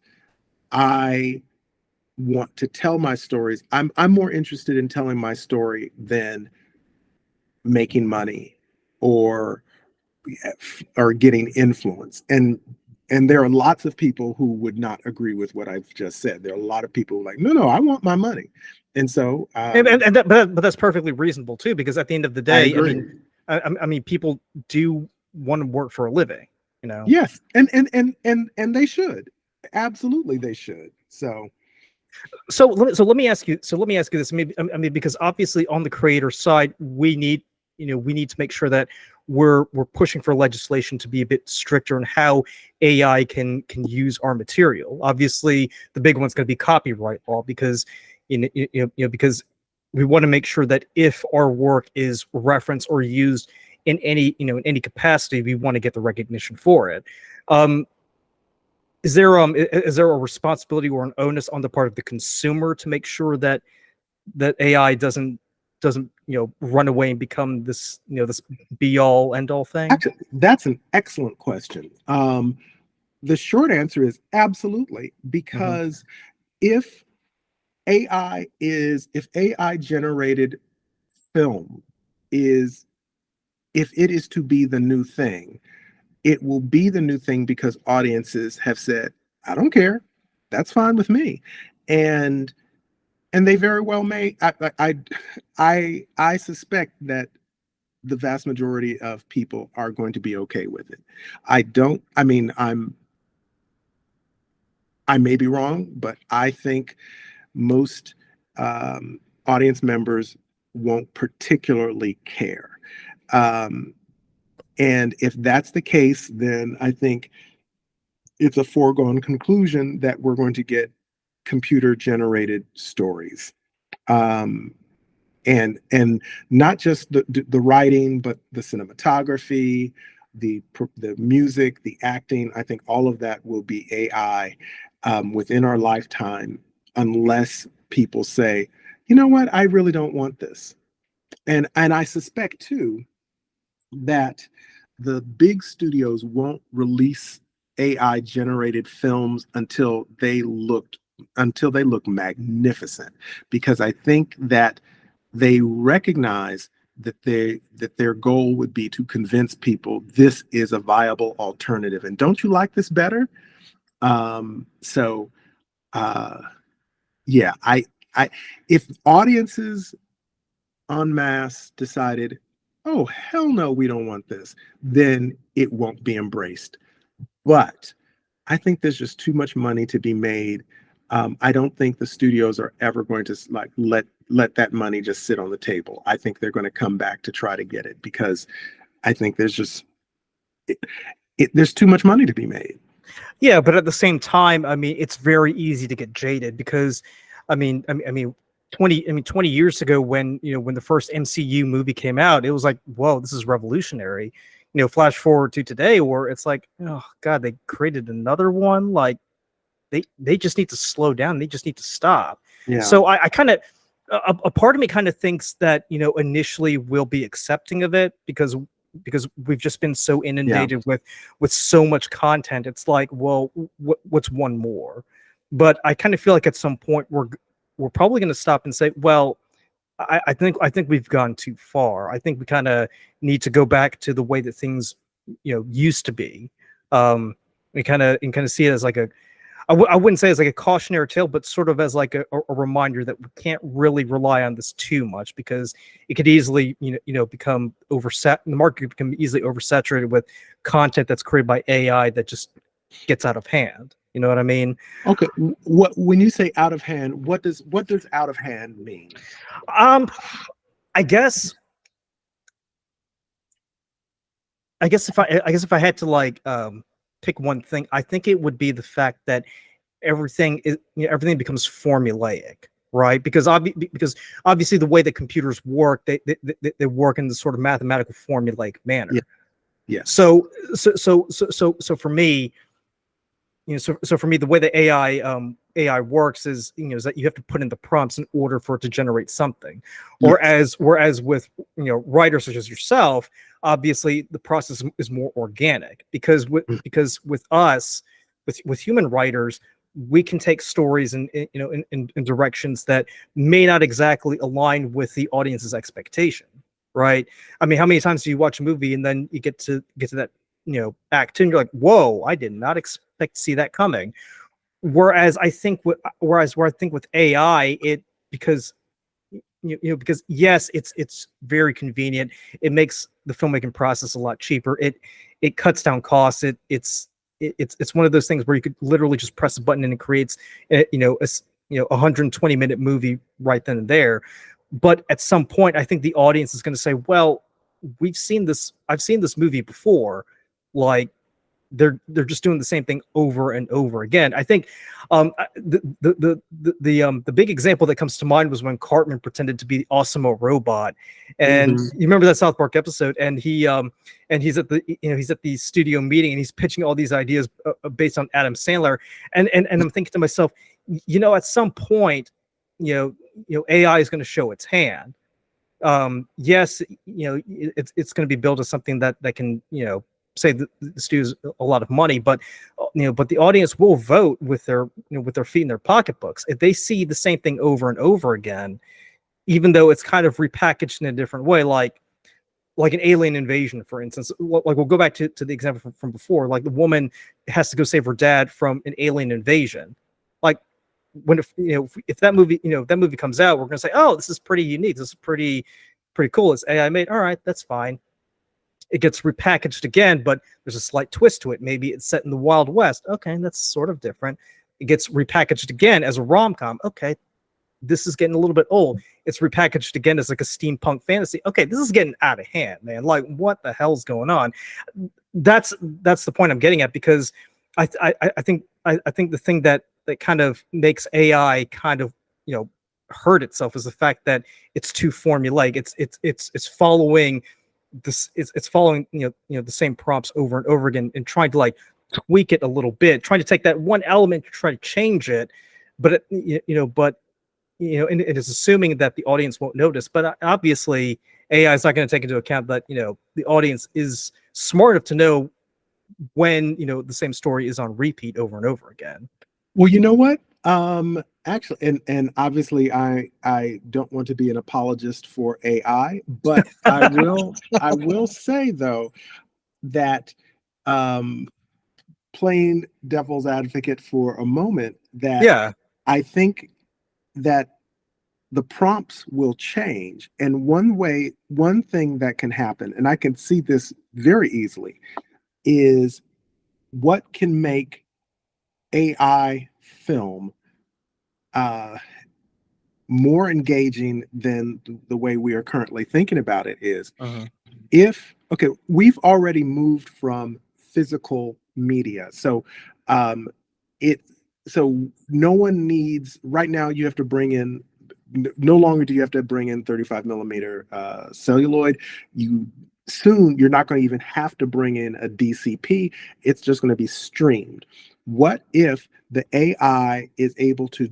I want to tell my stories. I'm more interested in telling my story than making money or getting influence. And there are lots of people who would not agree with what I've just said. There are a lot of people like, no, I want my money. And so But that's perfectly reasonable too, because at the end of the I day, agree. I mean, people do want to work for a living, you know. Yes, and they should. Absolutely they should. So So let me ask you. So let me ask you this. Maybe I mean, because obviously on the creator side, we need we need to make sure that we're pushing for legislation to be a bit stricter on how AI can use our material. Obviously, the big one's going to be copyright law because because we want to make sure that if our work is referenced or used in any in any capacity, we want to get the recognition for it. Um, is there a responsibility or an onus on the part of the consumer to make sure that AI doesn't run away and become this this be all end all thing? actually, that's an excellent question. The short answer is absolutely, Hmm. because if if AI generated film is if it is to be the new thing, it will be the new thing because audiences have said, I don't care. That's fine with me. And and they very well may. I suspect that the vast majority of people are going to be okay with it. I don't. I mean, I may be wrong, but I think most audience members won't particularly care. Um, and if that's the case, then I think it's a foregone conclusion that we're going to get computer generated stories. Um, and not just the writing, but the cinematography, the music, the acting. I think all of that will be AI within our lifetime, unless people say, you know what, I really don't want this. And I suspect too that the big studios won't release AI generated films until they look magnificent, because I think that they recognize that their goal would be to convince people this is a viable alternative. And don't you like this better? So yeah, I if audiences en masse decided, oh, hell no, we don't want this, then it won't be embraced. But I think there's just too much money to be made. I don't think the studios are ever going to like let that money just sit on the table. I think they're going to come back to try to get it, because I think there's just there's too much money to be made. Yeah, but at the same time, I mean, it's very easy to get jaded because, I mean, 20 years ago when, when the first MCU movie came out, it was like, whoa, this is revolutionary. Flash forward to today where it's like, oh God, they created another one. Like they just need to slow down. They just need to stop. Yeah. So I kind of, a part of me kind of thinks that, initially we'll be accepting of it because we've just been so inundated with so much content. It's like, well, what's one more? But I kind of feel like at some point we're probably going to stop and say, well, I think we've gone too far. I think we kind of need to go back to the way that things, used to be. And kind of see it as like I wouldn't say as like a cautionary tale, but sort of as like a reminder that we can't really rely on this too much, because it could easily, become the market could become easily oversaturated with content that's created by AI that just gets out of hand. You know what I mean? Okay. When you say out of hand, what does out of hand mean? I guess if I had to like pick one thing, I think it would be the fact that everything becomes formulaic, right? Because obviously the way that computers work, they work in this sort of mathematical formulaic manner. Yeah. Yeah. So for me, so for me, the way that AI works is, is that you have to put in the prompts in order for it to generate something. Yes. Whereas with, writers such as yourself, obviously the process is more organic, because with us, with human writers, we can take stories in directions that may not exactly align with the audience's expectation, right? I mean, how many times do you watch a movie and then you get to that, act 2 and you're like, whoa, I did not expect to see that coming. Whereas I think with AI, because because yes, it's very convenient. It makes the filmmaking process a lot cheaper. It cuts down costs. It's one of those things where you could literally just press a button and it creates a 120-minute movie right then and there. But at some point, I think the audience is going to say, well, I've seen this movie before. Like, they're just doing the same thing over and over again. I think the big example that comes to mind was when Cartman pretended to be the Awesemo robot, and you remember that South Park episode, and he's at the studio meeting and he's pitching all these ideas based on Adam Sandler, and I'm thinking to myself, at some point, AI is going to show its hand. Yes, it's going to be built as something that can, save the studios a lot of money, but but the audience will vote with their feet in their pocketbooks if they see the same thing over and over again, even though it's kind of repackaged in a different way, like an alien invasion, for instance. Like, we'll go back to the example from before. Like, the woman has to go save her dad from an alien invasion. Like, if that movie comes out, we're gonna say, oh, this is pretty unique. This is pretty cool. It's AI made. All right, that's fine. It gets repackaged again, but there's a slight twist to it. Maybe it's set in the Wild West. Okay, that's sort of different. It gets repackaged again as a rom-com. Okay, this is getting a little bit old. It's repackaged again as like a steampunk fantasy. Okay, this is getting out of hand, man. Like, what the hell's going on? That's the point I'm getting at, because I think the thing that kind of makes AI kind of hurt itself is the fact that it's too formulaic. It's following this. It's following the same prompts over and over again, and trying to like tweak it a little bit, trying to take that one element to try to change it, but and it is assuming that the audience won't notice. But obviously, AI is not going to take into account that the audience is smart enough to know when the same story is on repeat over and over again. Well, you know what? Actually, and obviously, I don't want to be an apologist for AI, but I will say though that playing devil's advocate for a moment, that I think that the prompts will change, and one thing that can happen, and I can see this very easily, is what can make AI film more engaging than the way we are currently thinking about it is okay, we've already moved from physical media. So no one needs, right now you have to bring in, no longer do you have to bring in 35 millimeter celluloid. You're not going to even have to bring in a DCP. It's just going to be streamed. What if the AI is able to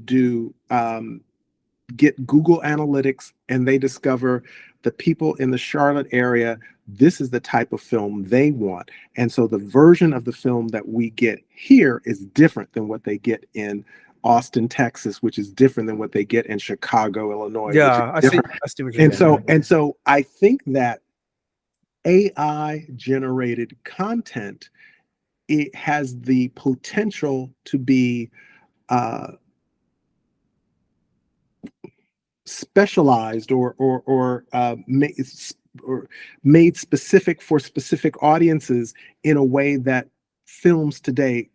get Google Analytics, and they discover the people in the Charlotte area, this is the type of film they want. And so the version of the film that we get here is different than what they get in Austin, Texas, which is different than what they get in Chicago, Illinois. Yeah, I see what you're saying. And so I think that AI generated content, it has the potential to be specialized or made specific for specific audiences in a way that films today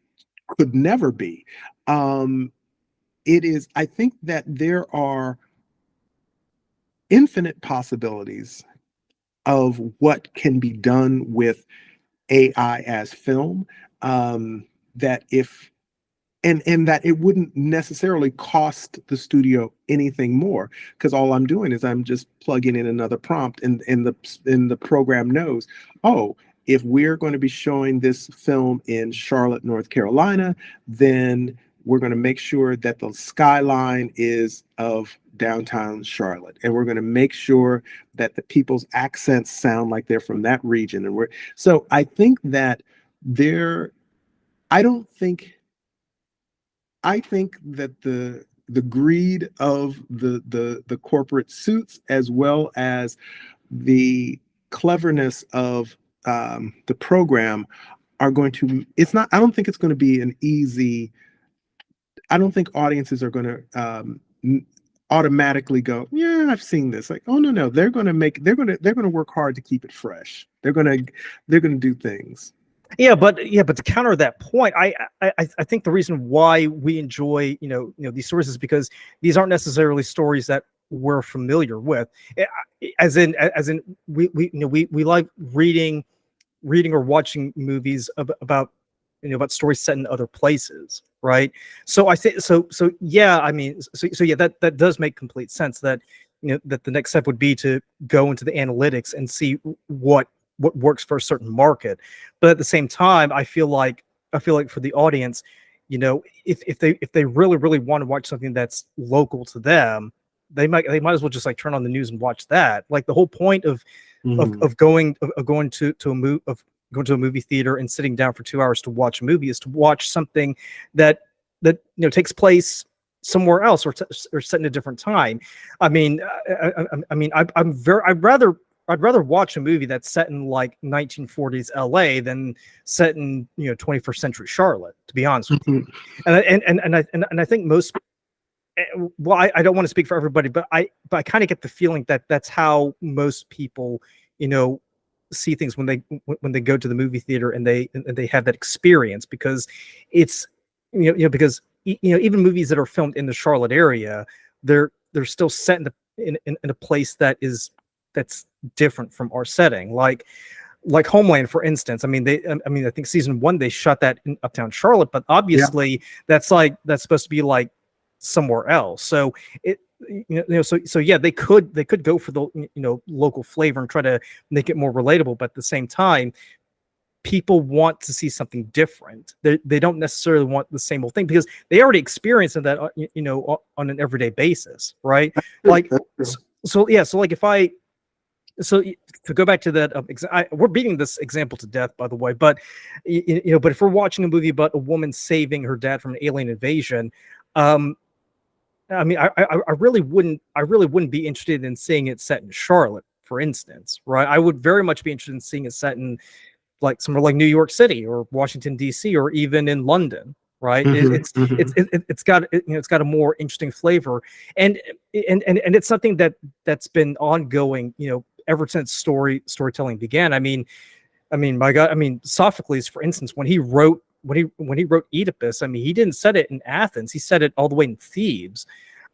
could never be. I think that there are infinite possibilities of what can be done with AI as film, that if and that it wouldn't necessarily cost the studio anything more, because all I'm doing is I'm just plugging in another prompt, and the program knows, oh, if we're going to be showing this film in Charlotte, North Carolina, then we're going to make sure that the skyline is of downtown Charlotte, and we're going to make sure that the people's accents sound like they're from that region. And so I think that I think that the greed of the corporate suits, as well as the cleverness of the program, are going to, I don't think it's going to be an easy, I don't think audiences are going to automatically go, yeah, I've seen this. Like, oh no, they're going to work hard to keep it fresh. They're going to do things. Yeah, but to counter that point, I think the reason why we enjoy these stories is because these aren't necessarily stories that we're familiar with. As in we like reading or watching movies about stories set in other places, right? So I think yeah, I mean, so yeah, that does make complete sense, that that the next step would be to go into the analytics and see what works for a certain market. But at the same time, I feel like for the audience, if they really want to watch something that's local to them, they might as well just like turn on the news and watch that. Like the whole point of going to a movie theater and sitting down for 2 hours to watch a movie is to watch something that takes place somewhere else, or set in a different time. I mean, I'd rather watch a movie that's set in like 1940s LA than set in 21st century Charlotte, to be honest with you. And I think most, well, I don't want to speak for everybody, but I kind of get the feeling that that's how most people see things when they go to the movie theater and they have that experience, because it's because even movies that are filmed in the Charlotte area, they're still set in a place that's different from our setting, like Homeland, for instance. I mean, I think season 1 they shot that in uptown Charlotte, but obviously that's supposed to be like somewhere else. So so yeah, they could go for the local flavor and try to make it more relatable, but at the same time, people want to see something different. They don't necessarily want the same old thing because they already experience that on an everyday basis, right? Like so like if I so to go back to that, we're beating this example to death, by the way. But but if we're watching a movie about a woman saving her dad from an alien invasion, I mean, I really wouldn't be interested in seeing it set in Charlotte, for instance, right? I would very much be interested in seeing it set in like somewhere like New York City or Washington D.C. or even in London, right? It's got it's got a more interesting flavor, and it's something that's been ongoing, ever since storytelling began. I mean, my God, I mean, Sophocles, for instance, when he wrote Oedipus, I mean, he didn't set it in Athens; he set it all the way in Thebes.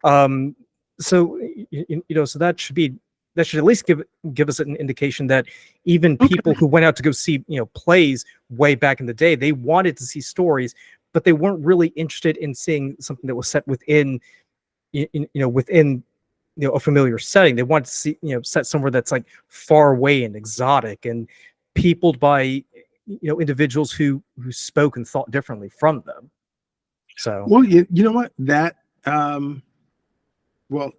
So so that should at least give us an indication that even people who went out to go see plays way back in the day, they wanted to see stories, but they weren't really interested in seeing something that was set within within a familiar setting. They wanted to see set somewhere that's like far away and exotic and peopled by individuals who spoke and thought differently from them. So well, you know what, that well,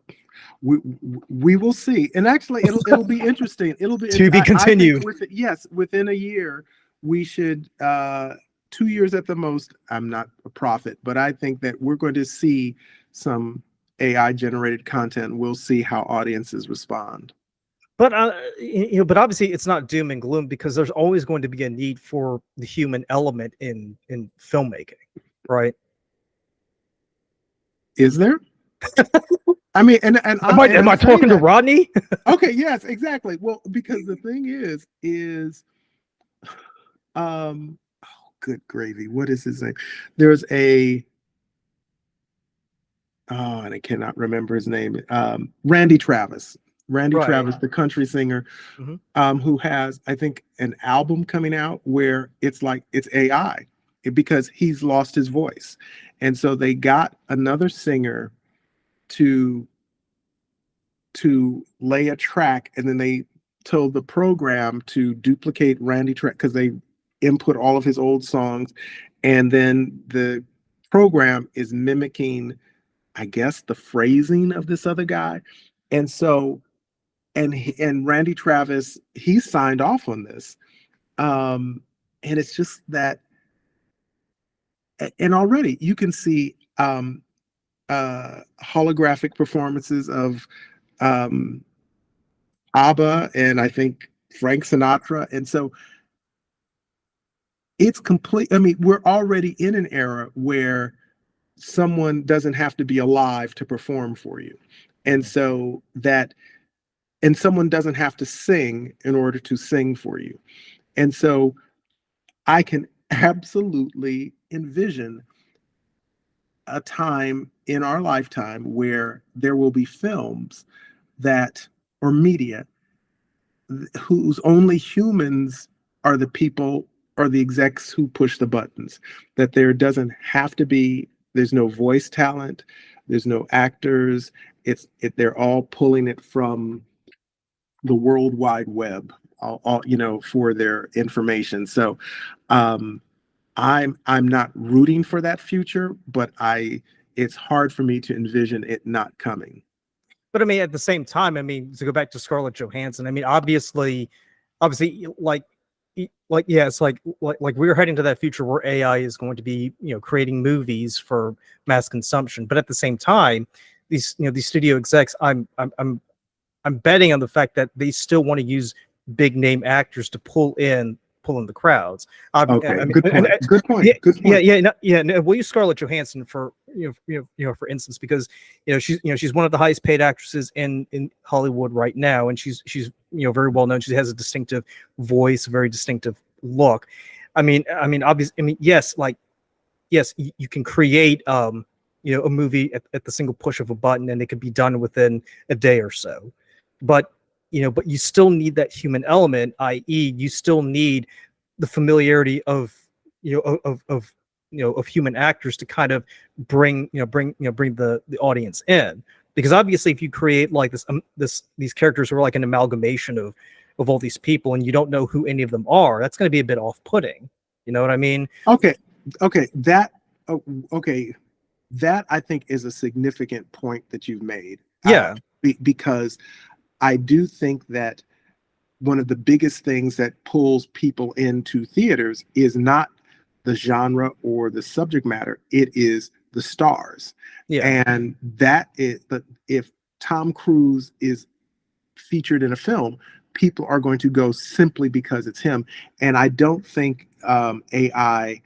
we will see, and actually it'll be interesting. It'll be to be continued. Yes, within a year we should 2 years at the most. I'm not a prophet, but I think that we're going to see some AI generated content. We'll see how audiences respond. But but obviously it's not doom and gloom, because there's always going to be a need for the human element in filmmaking, right? Is there? I mean, and am I talking to Rodney? Okay, yes, exactly. Well, because the thing is, oh, good gravy. What is his name? There's and I cannot remember his name. Randy Travis. Randy Travis, the country singer, who has, I think, an album coming out where it's like it's AI because he's lost his voice, and so they got another singer to lay a track, and then they told the program to duplicate Randy track because they input all of his old songs, and then the program is mimicking, I guess, the phrasing of this other guy, and so and Randy Travis, he signed off on this, and it's just that, and already you can see holographic performances of ABBA and I think Frank Sinatra. And so it's complete. I mean, we're already in an era where someone doesn't have to be alive to perform for you. And so and someone doesn't have to sing in order to sing for you. And so I can absolutely envision a time in our lifetime where there will be films or media whose only humans are the people or the execs who push the buttons, that there doesn't have to be, there's no voice talent, there's no actors, they're all pulling it from the World Wide Web, all for their information. So I'm not rooting for that future, but it's hard for me to envision it not coming. But I mean, at the same time, I mean, to go back to Scarlett Johansson, I mean, obviously, like yeah, it's like we're heading to that future where AI is going to be, creating movies for mass consumption. But at the same time, these studio execs, I'm betting on the fact that they still want to use big name actors to pull in the crowds. Okay, I mean, good point. Good point. No, we'll use Scarlett Johansson for for instance, because she's one of the highest paid actresses in Hollywood right now, and she's very well known. She has a distinctive voice, a very distinctive look. I mean, obviously, yes, you can create a movie at the single push of a button, and it could be done within a day or so, but you still need that human element, i.e., you still need the familiarity of human actors to kind of bring the audience in. because obviously if you create like these characters who are like an amalgamation of all these people and you don't know who any of them are, that's going to be a bit off-putting. You know what I mean? Okay, okay, oh, okay, that I think is a significant point that you've made. Yeah. Because I do think that one of the biggest things that pulls people into theaters is not the genre or the subject matter, it is the stars. Yeah. And that is, but if Tom Cruise is featured in a film, people are going to go simply because it's him. And I don't think AI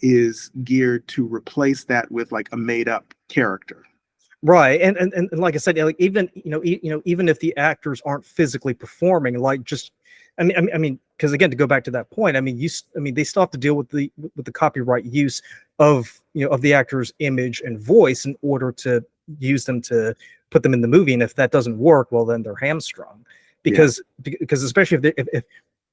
is geared to replace that with like a made up character. Right. And like I said, like even, even if the actors aren't physically performing, like just, I mean, because again, to go back to that point, I mean, they still have to deal with the copyright use of, of the actor's image and voice in order to use them to put them in the movie. And if that doesn't work, well, then they're hamstrung because especially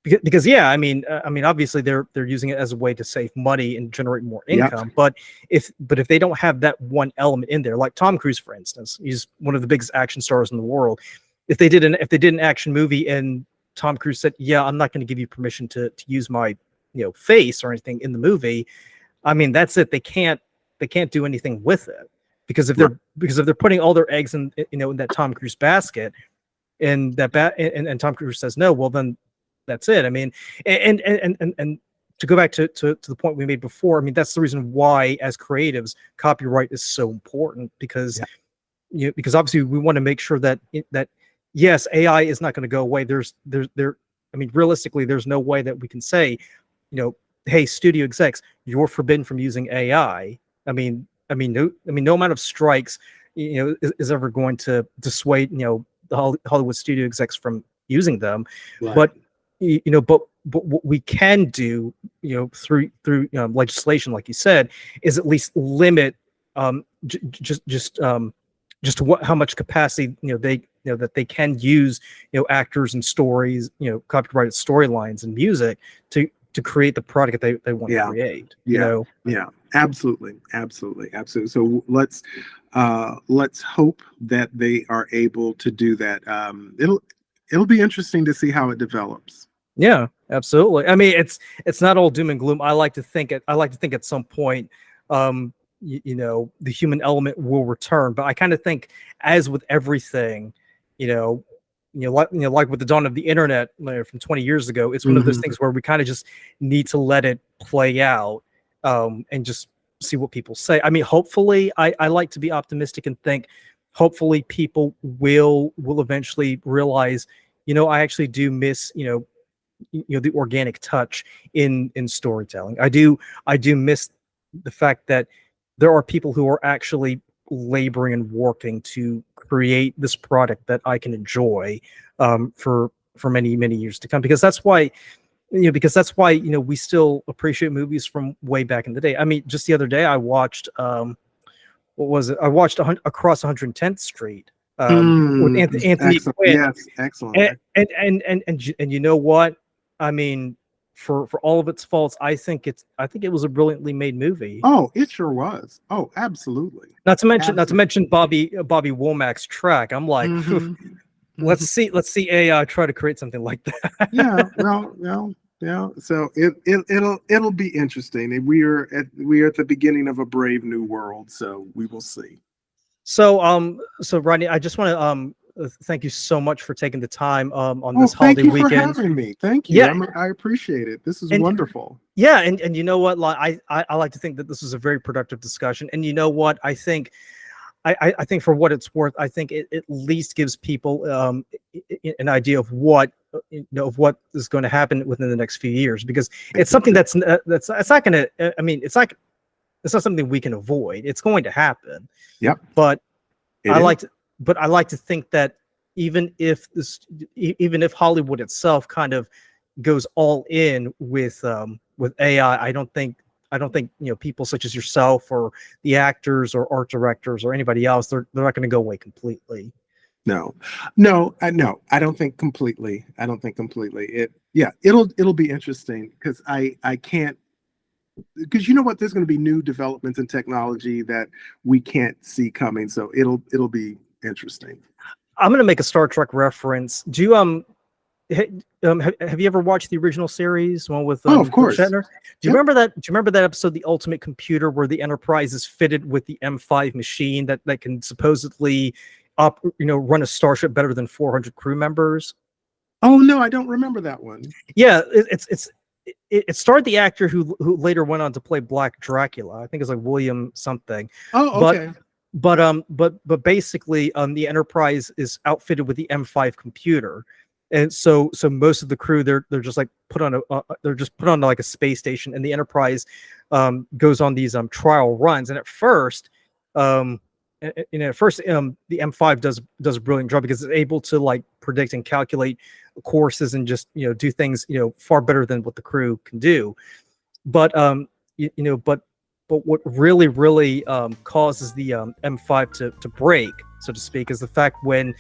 because yeah, I mean, obviously they're using it as a way to save money and generate more income. But if they don't have that one element in there, like Tom Cruise, for instance, he's one of the biggest action stars in the world. If they did an action movie and Tom Cruise said, "Yeah, I'm not going to give you permission to use my face or anything in the movie," I mean, that's it. They can't do anything with it because if they're putting all their eggs in in that Tom Cruise basket, and and Tom Cruise says no, well then that's it. I mean, and to go back to the point we made before, I mean, that's the reason why as creatives copyright is so important, because because obviously we want to make sure that yes, AI is not going to go away. I mean, realistically, there's no way that we can say, hey, studio execs, you're forbidden from using AI. I mean, no amount of strikes, is ever going to dissuade, the Hollywood studio execs from using them. Right. But but what we can do, through legislation, like you said, is at least limit just how much capacity they that they can use actors and stories, copyrighted storylines and music to create the product that they want to create. Yeah, absolutely. So let's hope that they are able to do that. It'll be interesting to see how it develops. Yeah, absolutely. I mean, it's not all doom and gloom. I like to think at some point, the human element will return. But I kind of think, as with everything, like with the dawn of the internet from 20 years ago, it's one of those things where we kind of just need to let it play out, and just see what people say. I mean, hopefully, I like to be optimistic and think, hopefully, people will eventually realize, I actually do miss, the organic touch in storytelling. I do miss the fact that there are people who are actually laboring and working to create this product that I can enjoy for many years to come, because that's why we still appreciate movies from way back in the day. I mean, just the other day I watched what was it? I watched Across 110th Street with Anthony excellent. Quinn. Yes, excellent. And you know what? I mean, for all of its faults, I think it was a brilliantly made movie. Oh, it sure was. Oh, absolutely. Not to mention Bobby Womack's track. I'm like, let's see AI try to create something like that. Yeah. So it'll be interesting. We are at the beginning of a brave new world. So we will see. So Rodney, I just want to thank you so much for taking the time on this holiday weekend. Thank you for having me. Thank you. Yeah. I appreciate it. This is wonderful. Yeah, and you know what? Like, I like to think that this was a very productive discussion. And you know what? I think for what it's worth, I think it at least gives people an idea of what of what is going to happen within the next few years, because it's something that's not going to. I mean, it's not something we can avoid. It's going to happen. Yep. But I like to think that even if Hollywood itself kind of goes all in with AI, I don't think people such as yourself or the actors or art directors or anybody else, they're not going to go away completely. No, I don't think completely. It'll be interesting, because I can't, because you know what, there's going to be new developments in technology that we can't see coming. So it'll be interesting. I'm going to make a Star Trek reference. Do you have you ever watched the original series, one with of course. Shatner? Do you remember that? Do you remember that episode, The Ultimate Computer, where the Enterprise is fitted with the M5 machine that can supposedly run a starship better than 400 crew members? Oh no, I don't remember that one. Yeah, it starred the actor who later went on to play Black Dracula. I think it's like William something. Oh, okay. But basically, the Enterprise is outfitted with the M5 computer, and so most of the crew they're just like put on like a space station, and the Enterprise goes on these trial runs. And at first, the M5 does a brilliant job because it's able to like predict and calculate courses and just do things far better than what the crew can do. But but what really causes the M5 to break, so to speak, is the fact when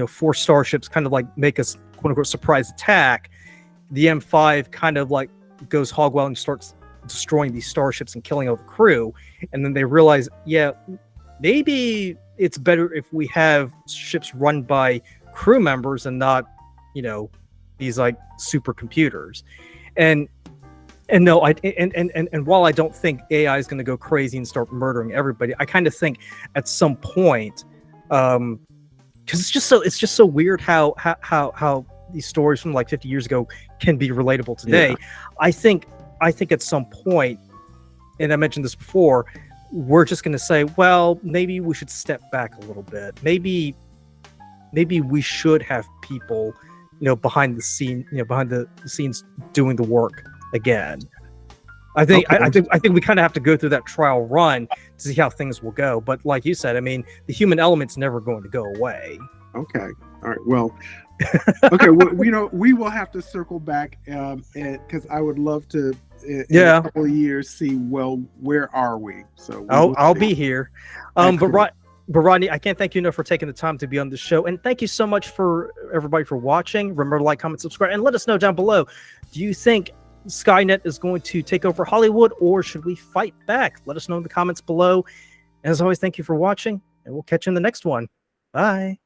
four starships kind of like make a quote unquote surprise attack, the M5 kind of like goes hog wild and starts destroying these starships and killing all the crew. And then they realize, yeah, maybe it's better if we have ships run by crew members and not these like supercomputers. And no, and while I don't think AI is going to go crazy and start murdering everybody, I kind of think at some point, because it's just so weird how these stories from like 50 years ago can be relatable today. Yeah. I think at some point, and I mentioned this before, we're just going to say, well, maybe we should step back a little bit. Maybe we should have people, behind the scenes doing the work again. I think we kind of have to go through that trial run to see how things will go. But like you said, I mean, the human element's never going to go away. Okay. All right. Well, okay. Well, we will have to circle back because I would love to in a couple of years see, well, where are we? So I'll be here. But Rodney, I can't thank you enough for taking the time to be on the show. And thank you so much for everybody for watching. Remember to like, comment, subscribe, and let us know down below. Do you think Skynet is going to take over Hollywood, or should we fight back? Let us know in the comments below. And as always, thank you for watching, and we'll catch you in the next one. Bye.